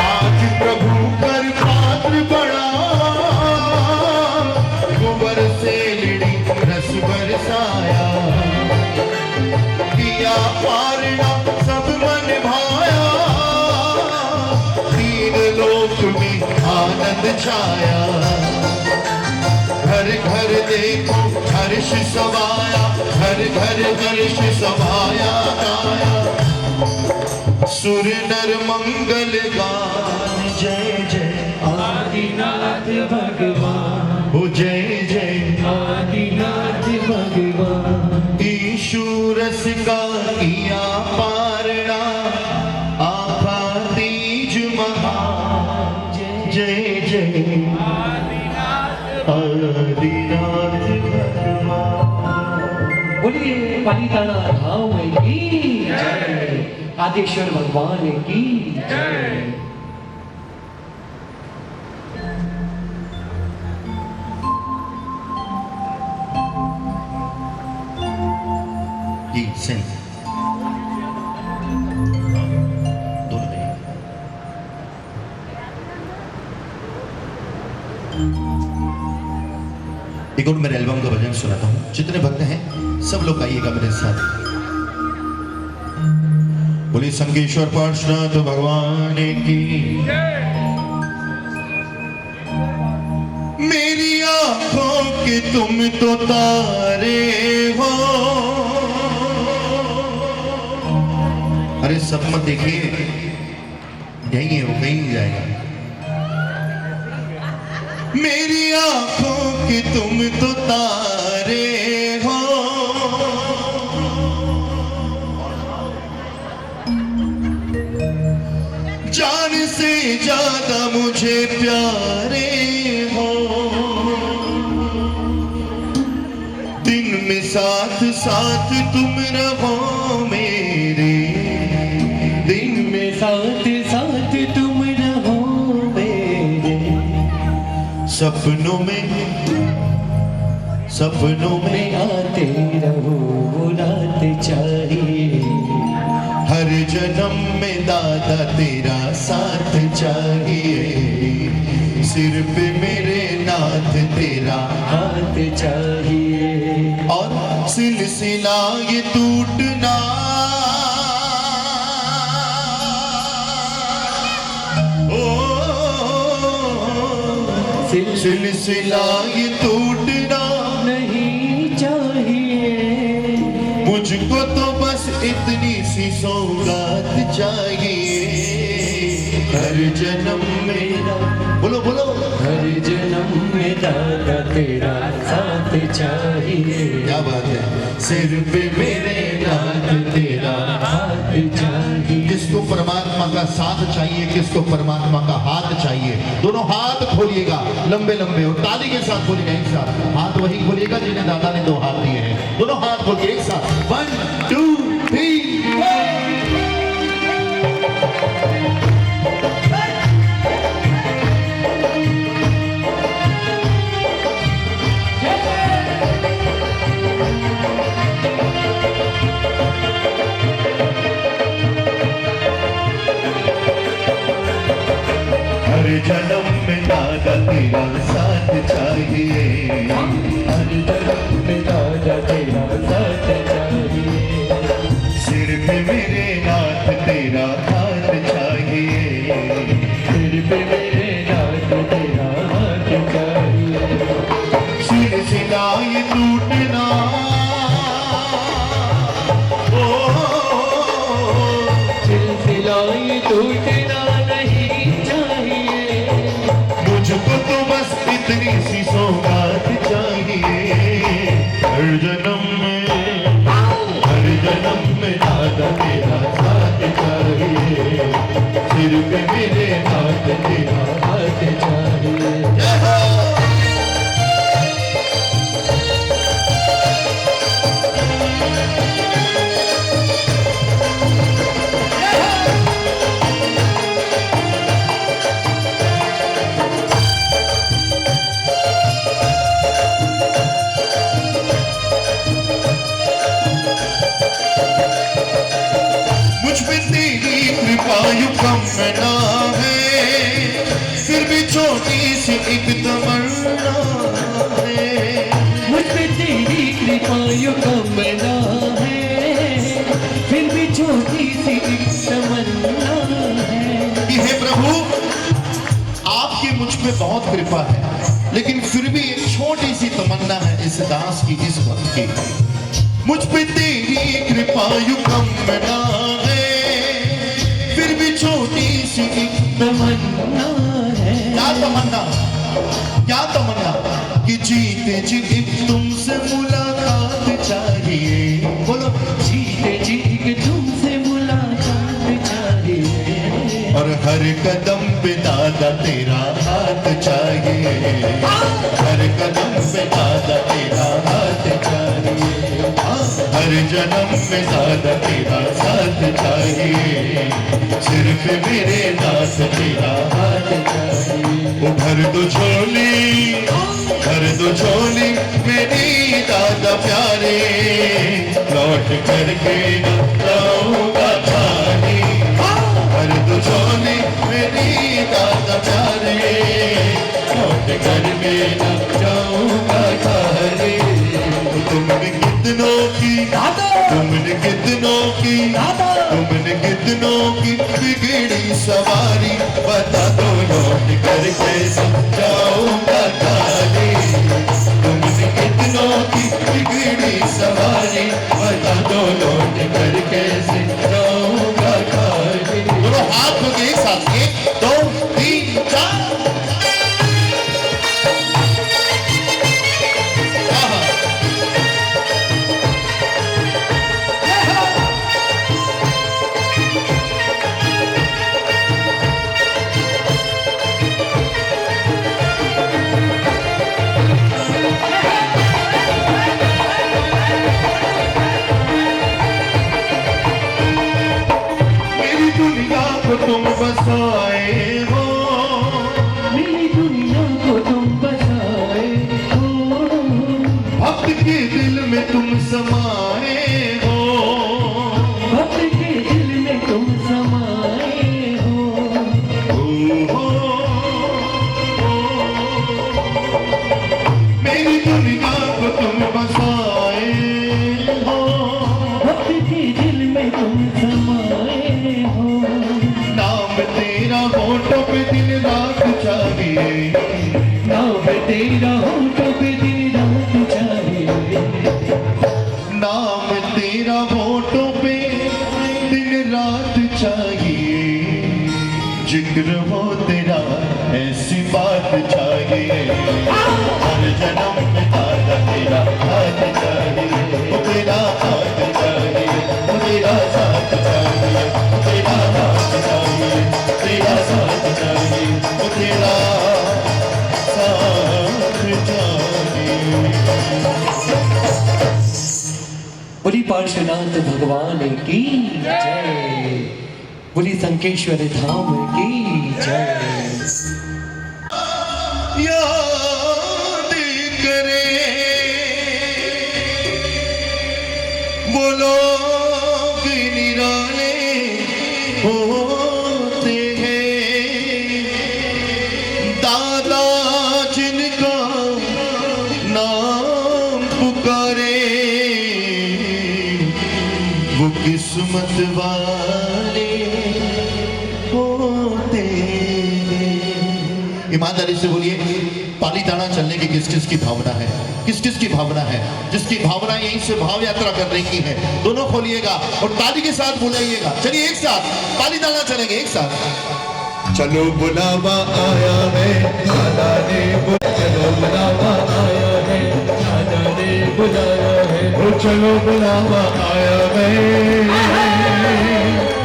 आज प्रभु कर पात्र बड़ा, गोबर से लिड़ी रस बरसाया, किया पारणा सब मन भाया, तीन लोक में आनंद छाया, घर घर देखो हर्ष समाया, घर घर हर्ष समाया गाया, सुर नर मंगल गान, जय जय आदिनाथ भगवान, हो जय जय आदिनाथ भगवान। ईशु रस का किया पारणा, आपा तीज महान, जय जय आदिनाथ भगवान। बोलिए पालिताना धाम की जय, आदेश्वर भगवान की जय। जी सिंह दोनों में। एक और मेरे एल्बम का भजन सुनाता हूँ, जितने भक्त हैं सब लोग आइएगा मेरे साथ। बोली संगेश्वर पार्श्वनाथ भगवान की। मेरी आंखों के तुम तो तारे हो, अरे सब मत देखिए, यही है वो, कहीं नहीं जाएगा। मेरी आंखों के तुम तो तारे हो, जान से ज्यादा मुझे प्यारे हो। दिन में साथ साथ तुम रहो मेरे, दिन में साथ साथ तुम रहो मेरे, सपनों में आते रहो रात चाहिए। हर जन्म में दादा तेरा साथ चाहिए। सिर पे मेरे नाथ तेरा हाथ चाहिए, और सिलसिला ये टूटना, ओ सिलसिला ये टूटना नहीं चाहिए। मुझको तो बस इतनी सी सौगात चाहिए। हर जन्म मेरा, बोलो बोलो, हर जन्म में दादा तेरा साथ चाहिए। क्या बात है। सिर पे मेरे नाथ तेरा हाथ चाहिए। किसको परमात्मा का साथ चाहिए, किसको परमात्मा का हाथ चाहिए? दोनों हाथ खोलिएगा लंबे लंबे और ताली के साथ खोलिएगा। एक साथ हाथ वही खोलिएगा जिन्हें दादा ने दो हाथ दिए हैं। दोनों हाथ खोलिए एक साथ, 1 2 3 हर जन्म में दादा तेरा साथ चाहिए। हर जन्म में दादा तेरा साथ चाहिए। सिर पे मेरे नाथ तेरा हाथ चाहिए। सिर पे मेरे नाथ तेरा हाथ चाहिए। सिलसिला ये टूटना, ओ सिलसिला ये टूटना नहीं चाहिए। मुझको तो बस इतनी सी सौगात चाहिए। हर जन्म में दादा तेरा साथ चाहिए। सिर पे मेरे नाथ तेरा हाथ चाहिए। मुझ पे तेरी कृपा यू कम ना है, फिर भी छोटी सी एक तमन्ना है। मुझ पे तेरी कृपा यू कम ना है, फिर भी छोटी सी एक तमन्ना है। हे प्रभु, आपकी मुझ पे बहुत कृपा है, लेकिन फिर भी एक छोटी सी तमन्ना है इस दास की, इस भक्त की। मुझ पे तेरी कृपा यू कम ना है, फिर भी छोटी सी एक तमन्ना है। क्या तमन्ना, क्या तमन्ना? कि जीते जी तुमसे मुलाकात चाहिए। बोलो, जीते जी के तुमसे मुलाकात चाहिए। और हर कदम पे दादा तेरा हाथ चाहिए। हर कदम पे दादा तेरा हाथ चाहिए। हर जन्म में दादा तेरा साथ चाहिए। सिर पे मेरे नाथ तेरा हाथ चाहिए। भर दो झोली, भर दो झोली मेरी दादा प्यारे, लौट करके न लाऊंगा खाली। भर दो झोली मेरी दादा प्यारे, लौट करके न जाऊंगा खाली। तुमने कितनों की, तुमने कितनों की, तुमने कितनों की बिगड़ी सवारी, बता दो लौट कर कैसे जाऊंगा खाली। तुमने कितनों की बिगड़ी सवारी, बता दो लौट कर कैसे जाऊंगा बसाए हो, मेरी दुनिया को तुम बसाए हो, भक्त के दिल में तुम समाए हो, भक्त के दिल में तुम समाए हो। मेरी दुनिया को तुम बसाए हो, भक्त के दिल में तुम समाए हो। नाम तेरा होठों पे दिन रात चाहिए, नाम तेरा होठों पे दिन रात चाहिए, नाम तेरा होठों पे दिन रात चाहिए, जिक्र हो तेरा ऐसी बात चाहिए, हर जन्म में दादा तेरा हाथ चाहिए, वो तेरा हाथ चाहिए, वो तेरा साथ चाहिए, वो तेरा हाथ चाहिए, तेरा साथ चाहिए, वो तेरा साथ चाहिए। बोली पार्श्वनाथ भगवान की जय, बोली संकेश्वर धाम की जय। याद करे वो लोग निराले होते हैं, दादा जिनका नाम पुकारे वो किस्मत वाले होते हैं। ईमानदारी से बोलिए, पालीताना चलने की किस किस की भावना है, किस किस की भावना है, जिसकी भावना यहीं से भाव यात्रा करने की है, दोनों खोलिएगा और ताली के साथ बुलाइएगा। चलिए एक साथ पालीताना चलेंगे, एक साथ। चलो बुलावा आया है, दादा ने चलो बुलावा आया है, दादा ने बुलाया है, ओ चलो बुलावा आया है,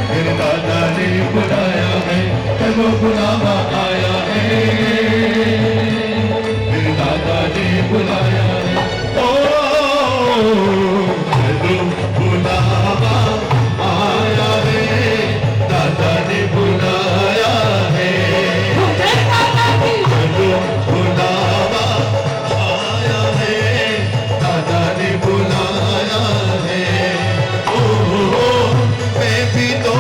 मेरे दादा ने बुलाया है, चलो बुलावा आया है, मेरे दादा ने बुलाया है, ओ चलो बुलावा आया है, दादा ने बुलाया है, चलो बुलावा आया है, दादा ने बुलाया है, ओ मैं भी तो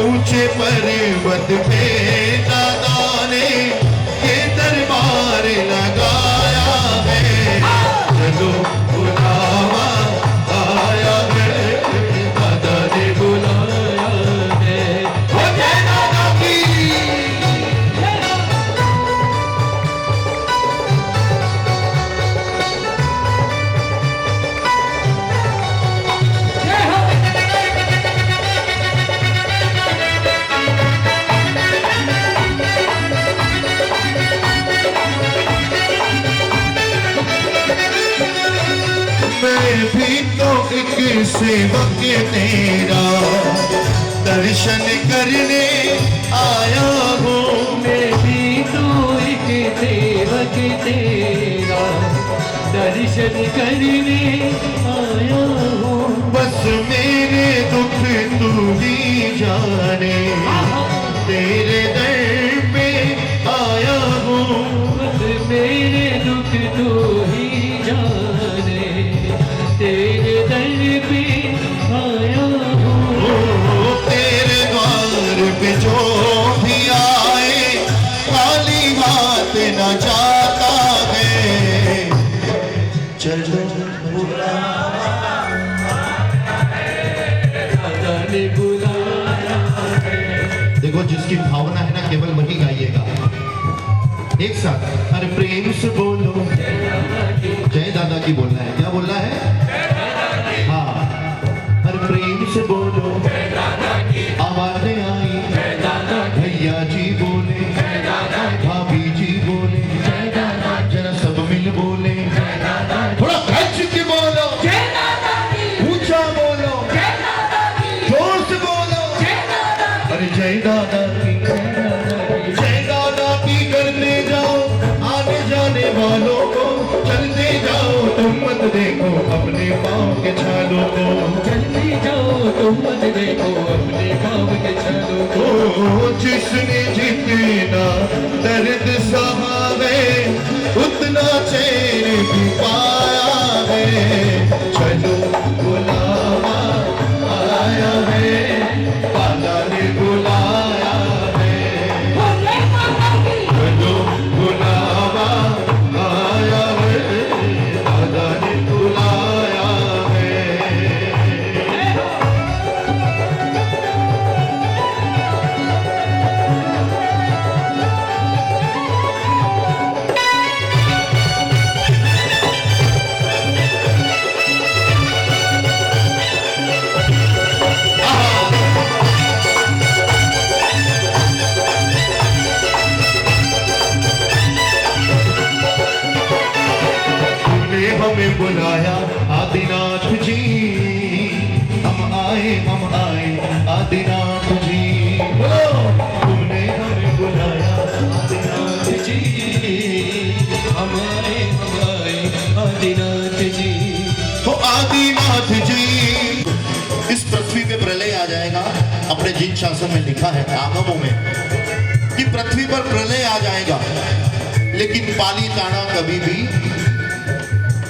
ऊंचे पर्वत पे दादा ने ये दरबार लगाया है, चलो बुलावा आया है, दादा ने बुलाया है, हो जय दादा की। मैं भी तो एक सेवक तेरा दर्शन करने आया हूँ, मैं भी तो एक सेवक तेरा दर्शन करने आया हूँ, बस मेरे दुख तू ही जाने, तेरे दर पे आया हूँ, बस मेरे दुख तो ही जाने, तेरे दर पे आया हूँ, तेरे द्वार पे जो भी आए खाली हाथ न जाता है, चलो दादा ने बुलाया है। देखो, जिसकी भावना है ना केवल वही गाइएगा, एक साथ। अरे प्रेम से बोलो, जय दादा की बोलना है, क्या बोलना है? हाँ, अरे प्रेम से बोलो, आवाजें आई, भैया जी बोले, भाभी जी बोले, जरा सब मिल बोले, थोड़ा खर्च के बोलो, ऊंचा बोलो, जोर से बोलो, अरे जय दादा की, जय दादा की करते जाओ, आने जाने छालों को चलते जाओ तुम मत देखो अपने भाव के छालों को। ओ जिसने जितना दर्द सहा है उतना चैन भी पाया है। चलो बुलावा आया है, बाला ने बुलाया है। चलो बुलावा आया है, बाला ने बुलाया है। तुमने हमें बुलाया आदिनाथ जी, हम आए आदिनाथ जी। तुमने हमें बुलाया आदिनाथ जी, हमारे आदिनाथ जी। तो आदिनाथ जी इस पृथ्वी पे प्रलय आ जाएगा। अपने जिन शासन में लिखा है आगमों में कि पृथ्वी पर प्रलय आ जाएगा, लेकिन पाली ताना कभी भी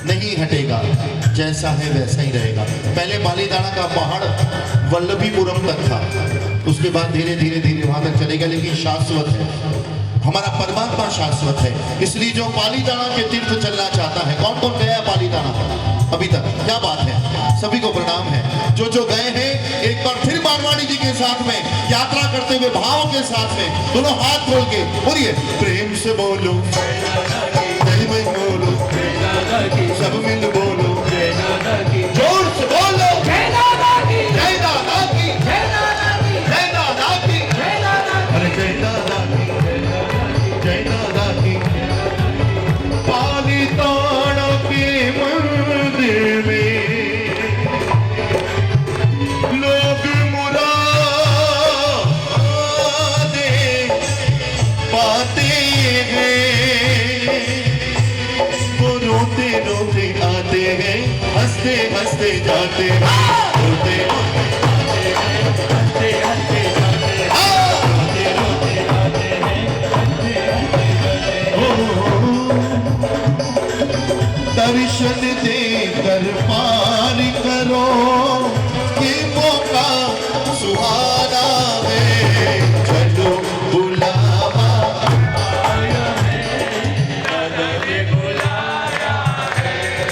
नहीं हटेगा, जैसा है वैसा ही रहेगा। पहले पालीताना का पहाड़ वल्लभीपुरम तक था, उसके बाद धीरे धीरे धीरे वहां तक चलेगा, लेकिन शाश्वत है। हमारा परमात्मा शाश्वत है। इसलिए जो पालीताना के तीर्थ चलना चाहता है, कौन कौन गया है पालीताना अभी तक? क्या बात है, सभी को प्रणाम है। जो गए हैं एक बार फिर मारवाड़ी जी के साथ में यात्रा करते हुए भाव के साथ में दोनों हाथ खोल के बोलिए, प्रेम से बोलो जय मैं बोलो, सब मिल बोलो, जोर से बोलो, जय दादा की, जय दादा की, जय दादा की, अरे जय दादा की, जय दादा की। पालीताना के मंदिर में लोग मुरादें पाते हैं, वो रोते रोते आते हैं, हंसते हंसते जाते हैं, रोते रोते आते हैं, हंसते हंसते जाते हैं, रोते रोते आते हैं, हंसते हंसते जाते हैं। दर्शन देकर पार करो, ये मौका सुहाना है। चलो बुलावा आया है,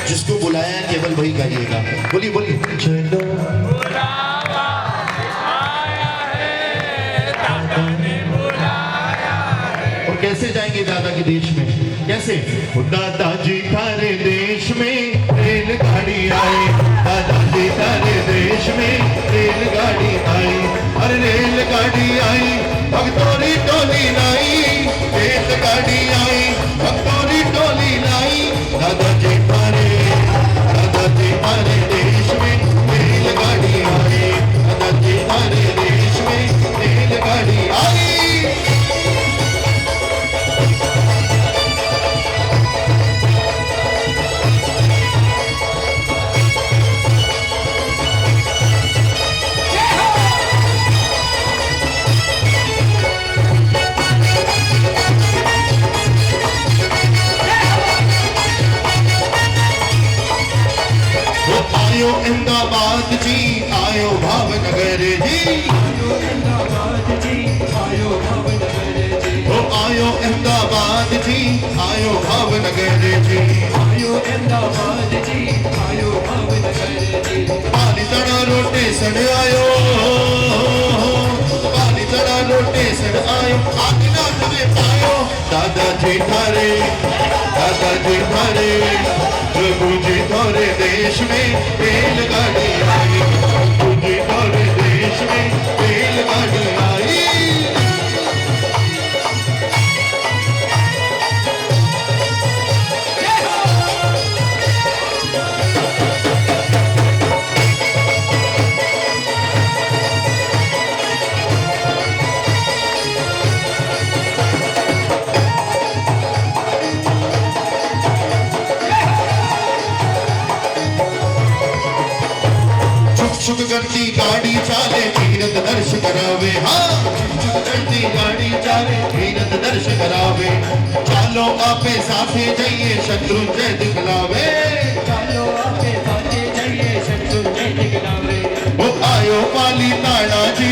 जिसको बुलाया केवल वही कहिएगा। बोलिए बोलिए, चलो बुलावा आया है, दादा ने बुलाया है। और कैसे जाएंगे दादा के देश में? कैसे? दादाजी थारे देश में रेलगाड़ी आई, दादाजी थारे देश में रेलगाड़ी आई, अरे रेलगाड़ी आई भक्तोरी टोली लाई, रेलगाड़ी आई भक्तोरी टोली लाई। दादाजी थारे देश में रेलगाड़ी आई, दादाजी थारे देश में रेलगाड़ी आई। आयो अहमदाबाद जी, आयो भावनगर जी, आयो अहमदाबाद जी, आयो भावनगर जी, ओ आयो अहमदाबाद जी, आयो भावनगर जी, आयो अहमदाबाद जी, आयो भावनगर जी। पालीताना रोटेशन आयो, पालीताना रोटेशन आयो, आदिनाथ में पायो दादाजी थारे, दादाजी थारे, प्रभु जी थारे देश में रेलगाड़ी आई, प्रभु जी थारे देश में रेलगाड़ी आई। सुख करती गाड़ी चाले तीरथ दर्श करावे हाँ सुख करती गाड़ी चाले तीरथ दर्श करावे चालो आपे साथे जाइए शत्रुंजय दिखलावे ચાલો આપે સાથે જઈએ શત્રુંજય દિખલાવે वो आयो पाली ताड़ा जी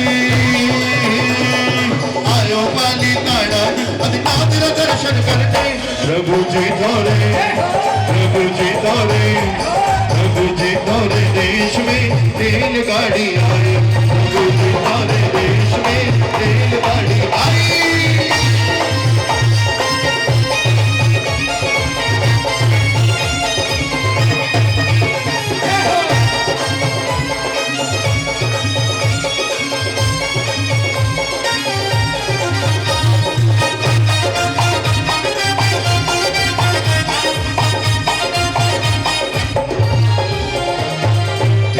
आयो पाली ताड़ा जी अधिनाथ दर्शन करने प्रभु जी थोड़े प्रभु जी थोड़े प्रभु जी थोड़े देश में रेलगाड़ी आई प्रभु जी थोड़े देश में रेलगाड़ी आई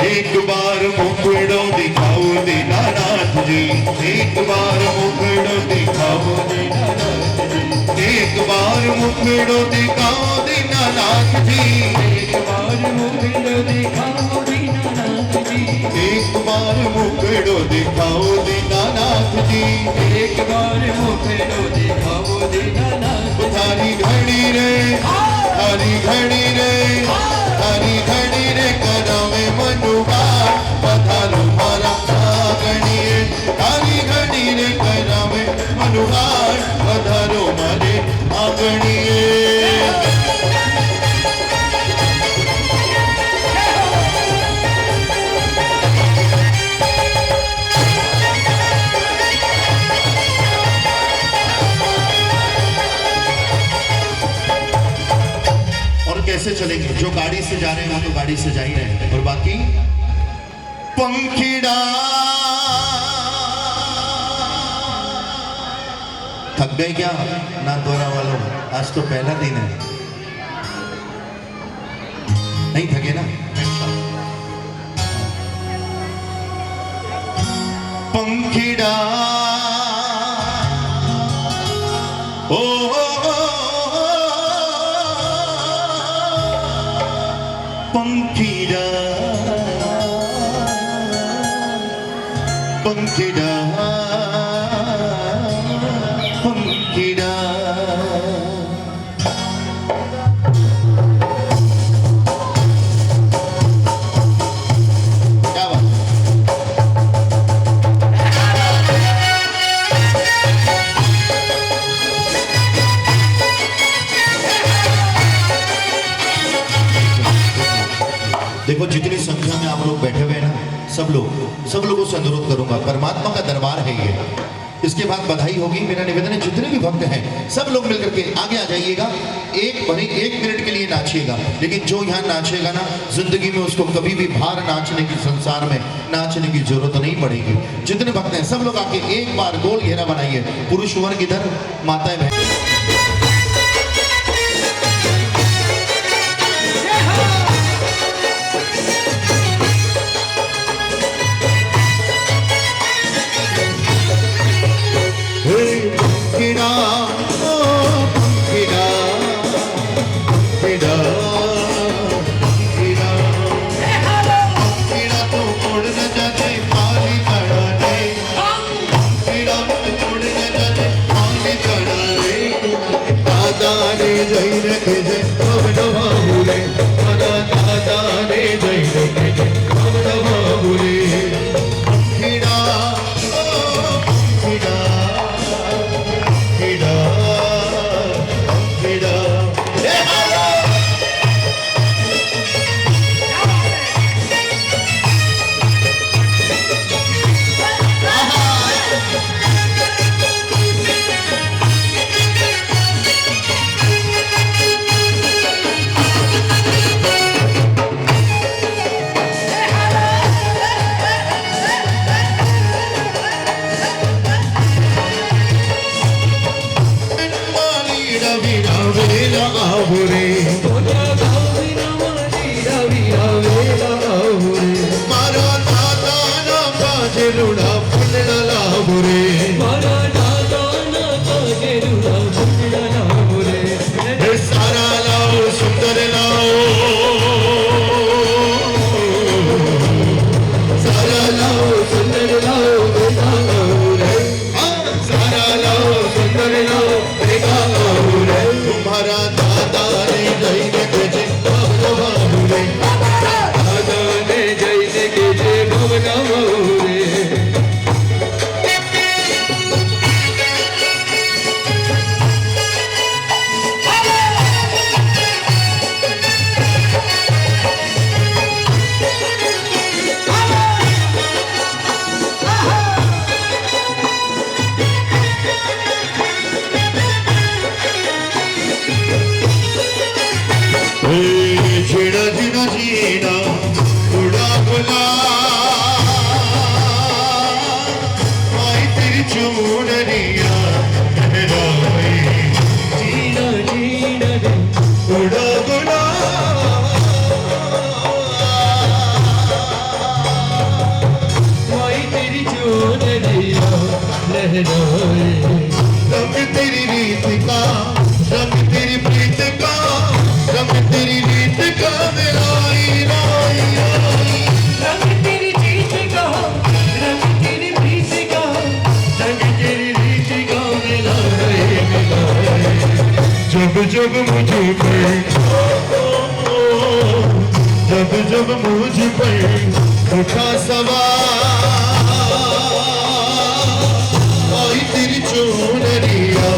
एक बार मुखड़ो दिखाओ दीनानाथ जी एक बार मुखड़ो दिखाओ दीनानाथ जी एक बार मुखड़ो दिखाओ दीनानाथ जी એક વાર મુખડો દેખાવો દીનાનાથ जी एक बार मुखड़ो दिखाओ दीनानाथ जी એક વાર મુખડો દેખાવો દીનાનાथ थारी घड़ी रे थारी घड़ी रे थारी घड़ी रे करावे मनुबार पधारो मारा आंगणिए थारी घड़ी रे करावे मनुबार पधारो मारे आंगणिए और कैसे चलेंगे जो गाड़ी से जा रहे हैं वो तो गाड़ी से जा ही रहे हैं और बाकी पंखीड़ा थक गए क्या ना द्वारा वालों आज तो पहला दिन है नहीं थके ना पंखीड़ा ओ पंखीड़ा पंखीड़ा पंखीड़ा क्या बात देखो जितनी संख्या में आप लोग बैठे हुए हैं ना सब लोगों से अनुरोध करूंगा परमात्मा का दरबार है ये इसके बाद बधाई होगी मेरा निवेदन है जितने भी भक्त हैं सब लोग मिलकर के आगे आ जाइएगा एक मिनट के लिए नाचिएगा लेकिन जो यहाँ नाचेगा ना जिंदगी में उसको कभी भी बाहर नाचने की संसार में नाचने की जरूरत नहीं पड़ेगी जितने भक्त हैं सब लोग आके एक बार गोल घेरा बनाइए पुरुष वर्ग इधर माताएं बहन गवरे झीड़ा झीड़ा झीड़ा उड़ा गुला आई तेरी चूनरिया लहराए जीना जीना रे उड़ा गुला माई तेरी चोनरिया लहराए रंग तेरी रीत का रंग तेरी प्रीत का रंग तेरी रीत का मेराई राई राई रंग तेरी जीत का रंग तेरी प्रीत का रंग तेरी रीत का मिलाए मिलाए जब जब मुझ पर जब जब मुझ पर उठा सवार आई तेरी चूनरिया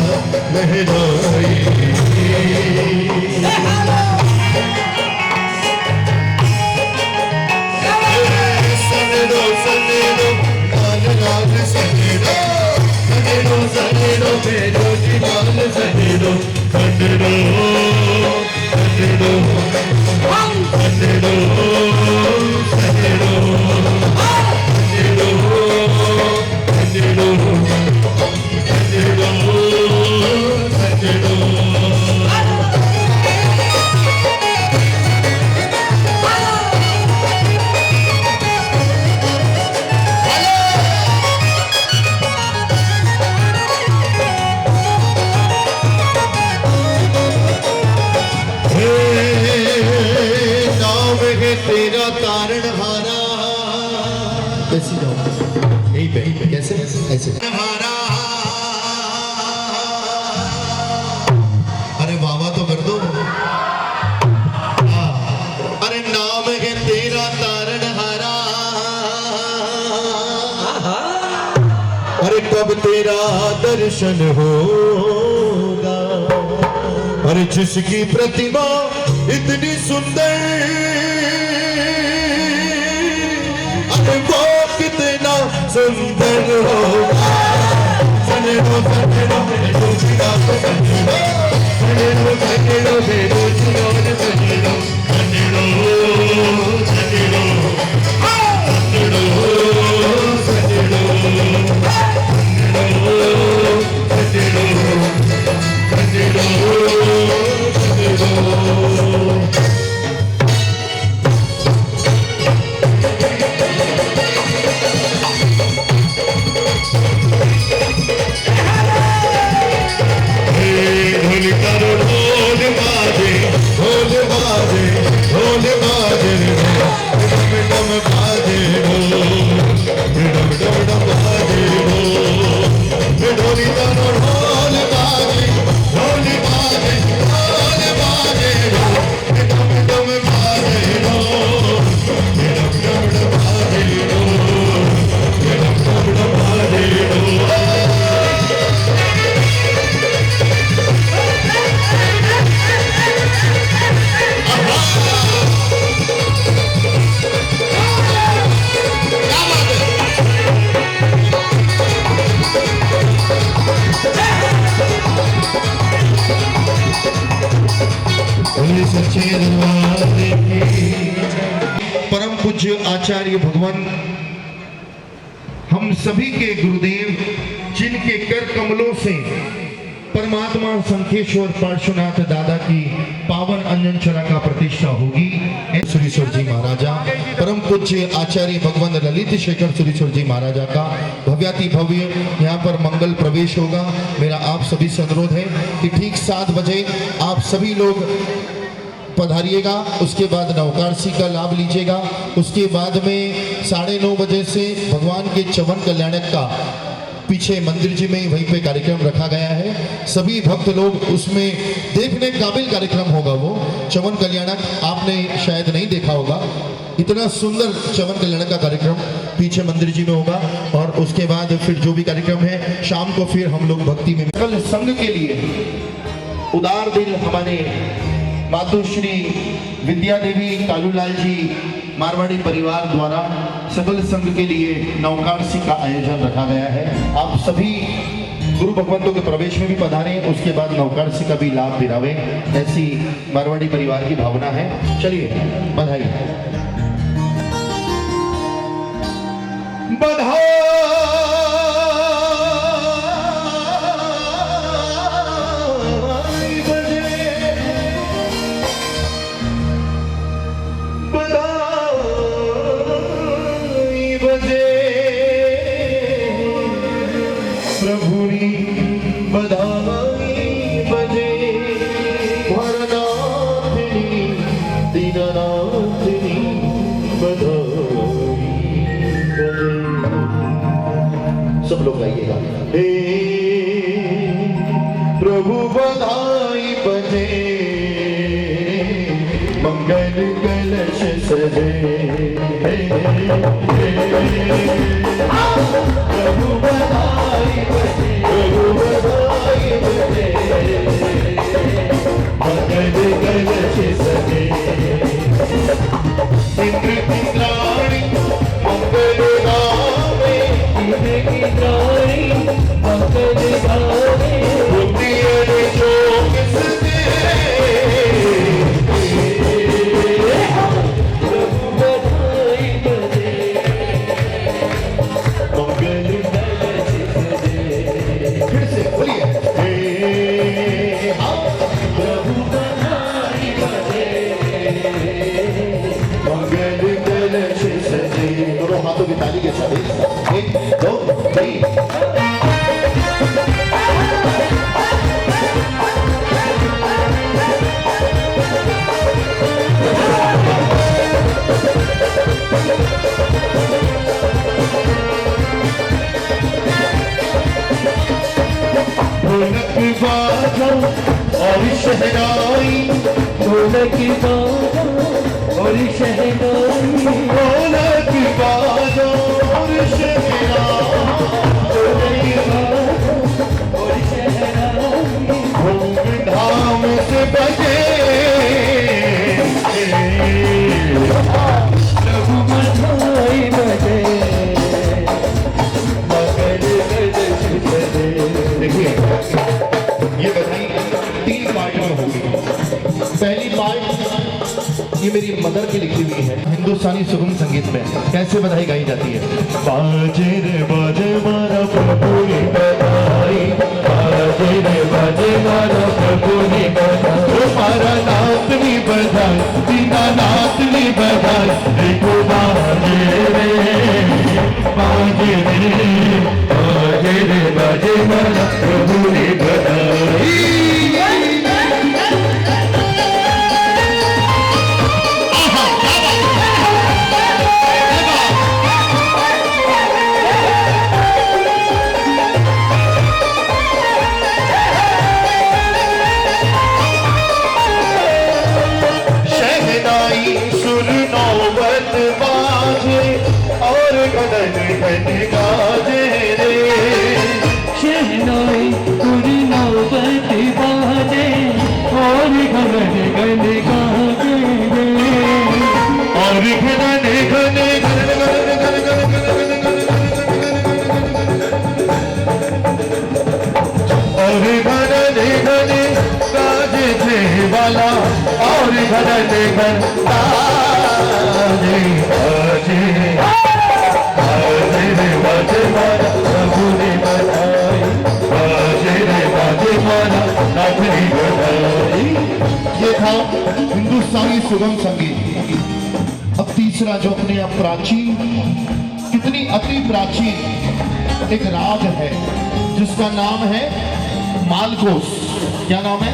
लहराई सनेडो सनेडो लाल लाल सनेडो सनेडो सनेडो मेरो जी लाल सनेडो सनेडो सनेडो सनेडो सनेडो सनेडो सनेडो तेरा तारण हारा कैसी जाओ यही पे कैसे ऐसे हारा अरे वावा तो कर दो अरे नाम है तेरा तारण हारा अरे कब तेरा दर्शन होगा अरे जिसकी प्रतिभा इतनी सुंदर अरे वो कितना सुंदर होगा सनेडो सनेडो सनेडो सनेडो सनेडो सनेडो सनेडो सनेडो सनेडो सनेडो परम पूज्य आचार्य भगवान हम सभी के गुरुदेव जिनके कर कमलों से परमात्मा संखेश्वर पार्श्वनाथ दादा की पावन अंजन चरा का प्रतिष्ठा होगी। सुरेश्वर जी महाराजा परम पूज्य आचार्य भगवान ललित शेखर सुरेश्वर जी महाराजा का भव्याति भव्य यहाँ पर मंगल प्रवेश होगा। मेरा आप सभी से अनुरोध है कि ठीक 7 बजे आप सभी लोग पधारिएगा। उसके बाद नवकारसी का लाभ लीजिएगा। उसके बाद में 9:30 बजे से भगवान के चवन कल्याणक का पीछे मंदिर जी में ही वहीं पे कार्यक्रम रखा गया है। सभी भक्त लोग उसमें देखने काबिल कार्यक्रम होगा। वो चवन कल्याणक आपने शायद नहीं देखा होगा, इतना सुंदर चवन कल्याणक का कार्यक्रम पीछे मंदिर जी में होगा। और उसके बाद फिर जो भी कार्यक्रम है शाम को फिर हम लोग भक्ति में कल संघ के लिए उदार दिल हमारे मातुश्री विद्या देवी कालूलाल जी मारवाड़ी परिवार द्वारा सकल संघ के लिए नवकार्सी का आयोजन रखा गया है। आप सभी गुरु भगवंतों के प्रवेश में भी पधारें, उसके बाद नवकार्सी का भी लाभ दिलावे, ऐसी मारवाड़ी परिवार की भावना है। चलिए बधाई बधाई सब लोग गाइएगा। हे प्रभु बधाई बजे, मंगल कलश सजे। प्रभु बधाई बजे, प्रभु बधाई बजे, मंगल कलश सजे। इंद्र इंद्राणी मंगल गावे, इंद्र इंद्राणी मंगल गावे, बुद्धि जो किसने प्रभु बधाई बजे, मंगल कलश सजे। फिर से बोलिए प्रभु बधाई बजे, मंगल कलश सजे। दोनों हाथों की ताली के साथ 1 2 3। ढोलक बाजो और शहनाई, ढोलक बाजो और शहनाई, ढोलक बाजो और शहनाई, ढोलक बाजो और शहनाई, धूमधाम से बजे प्रभु बधाई बजे, मंगल कलश सजे। देखिए ये बधाई 3 पार्ट में होगी। पहली पार्ट ये मेरी मदर की लिखी हुई है हिंदुस्तानी सुगम संगीत में। कैसे बधाई गाई जाती है? बाजे रे बाजे मारा प्रभु ने बधाई, बाजे रे बाजे मारा प्रभु ने बधाई, मारा नाथ ने बधाई, दीना नाथ ने बधाई। देखो बाजे रे बाजे रे बाजे रे बाजे मारा प्रभु ने बधाई। शहनाई सुर नौबत बाजे और गगन घन गाजे रे, शहनाई सुर नौबत बाजे और गगन घन गाजे रे, और घन घन और घन घन गाजे थे वाला, और घन घन गाजे बाजे बाजे रे बाजे मारा प्रभु ने बधाई, बाजे रे बाजे मारा नाथ ने बधाई। ये था हिंदुस्तानी सुगम संगीत। अब तीसरा जो अपने आप प्राचीन, कितनी अति प्राचीन एक राग है जिसका नाम है मालकोस। क्या नाम है?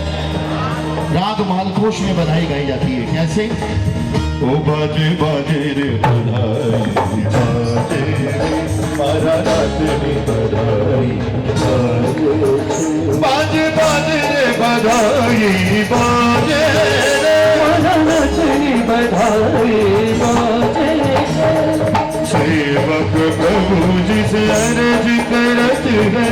राग मालकोश में बधाई गाई जाती है। कैसे? ओ बाजे बाजे रे बधाई, बाजे रे मारा नाथ ने बधाई, बधाई बाजे नाचनी बधाई बाजे सेवक प्रभु जी से अर्ज करत है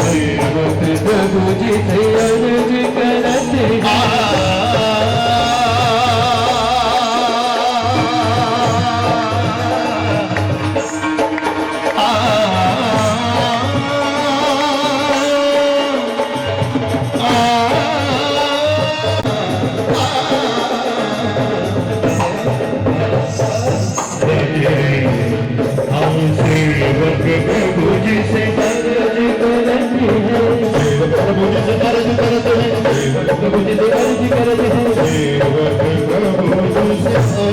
सेवक प्रभु जी से अर्ज करत सेवक प्रभु जी से अर्ज करत है सेवक प्रभु जी से अर्ज करत है सेवक प्रभु जी से अर्ज करत है सेवक प्रभु जी से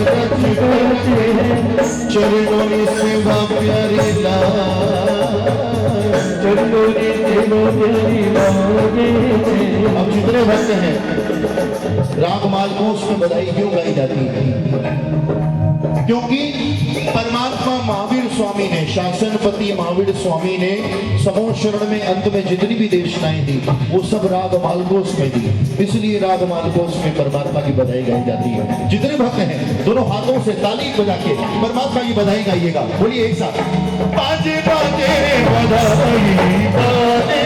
अर्ज करत है चरणों में सेवा प्यारी लाल चरणों में सेवा प्यारी लागे। अब जितने भक्त हैं राग मालकों में बधाई क्यों गाई जाती है? क्योंकि परमात्मा महावीर स्वामी ने शासनपति महावीर स्वामी ने समूह शरण में अंत में जितनी भी देशनाएं दी वो सब राग मालकोस में दी, इसलिए राग मालकोस में परमात्मा की बधाई गाई जाती है। जितने भक्त हैं दोनों हाथों से ताली बजा के परमात्मा की बधाई गाइएगा। बोलिए एक साथ बाजे बाजे बधाई बाजे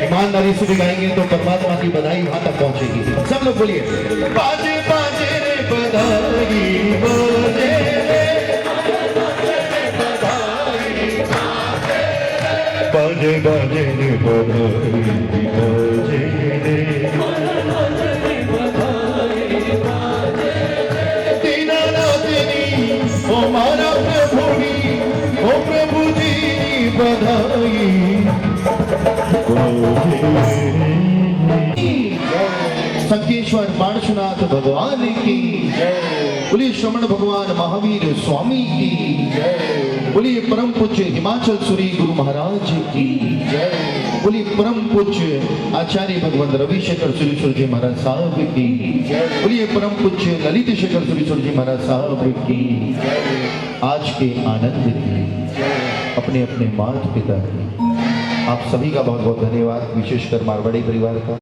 ईमानदारी से भी गाएंगे तो परमात्मा की बधाई वहां तक पहुंचेगी। सब लोग बोलिए बाजे बाजे रे बधाई बाजे बाजे बाजे रे बधाई बाजे दीनानाथनी ओ मारा प्रभु ओ प्रभु जी बधाई संकेश्वर बाणशनाथ भगवान की बोलिए श्रवण भगवान महावीर स्वामी की बोलिए परम पूज्य हिमाचल सुरी गुरु महाराज की बोलिए परम पूज्य आचार्य भगवान रविशेखर सुरेश्वर जी महाराज साहब की बोलिए परम पूज्य ललित शेखर सुरेश्वर जी महाराज साहब की आज के आनंद की अपने अपने माता पिता की आप सभी का बहुत बहुत धन्यवाद, विशेषकर मारवाड़ी परिवार का।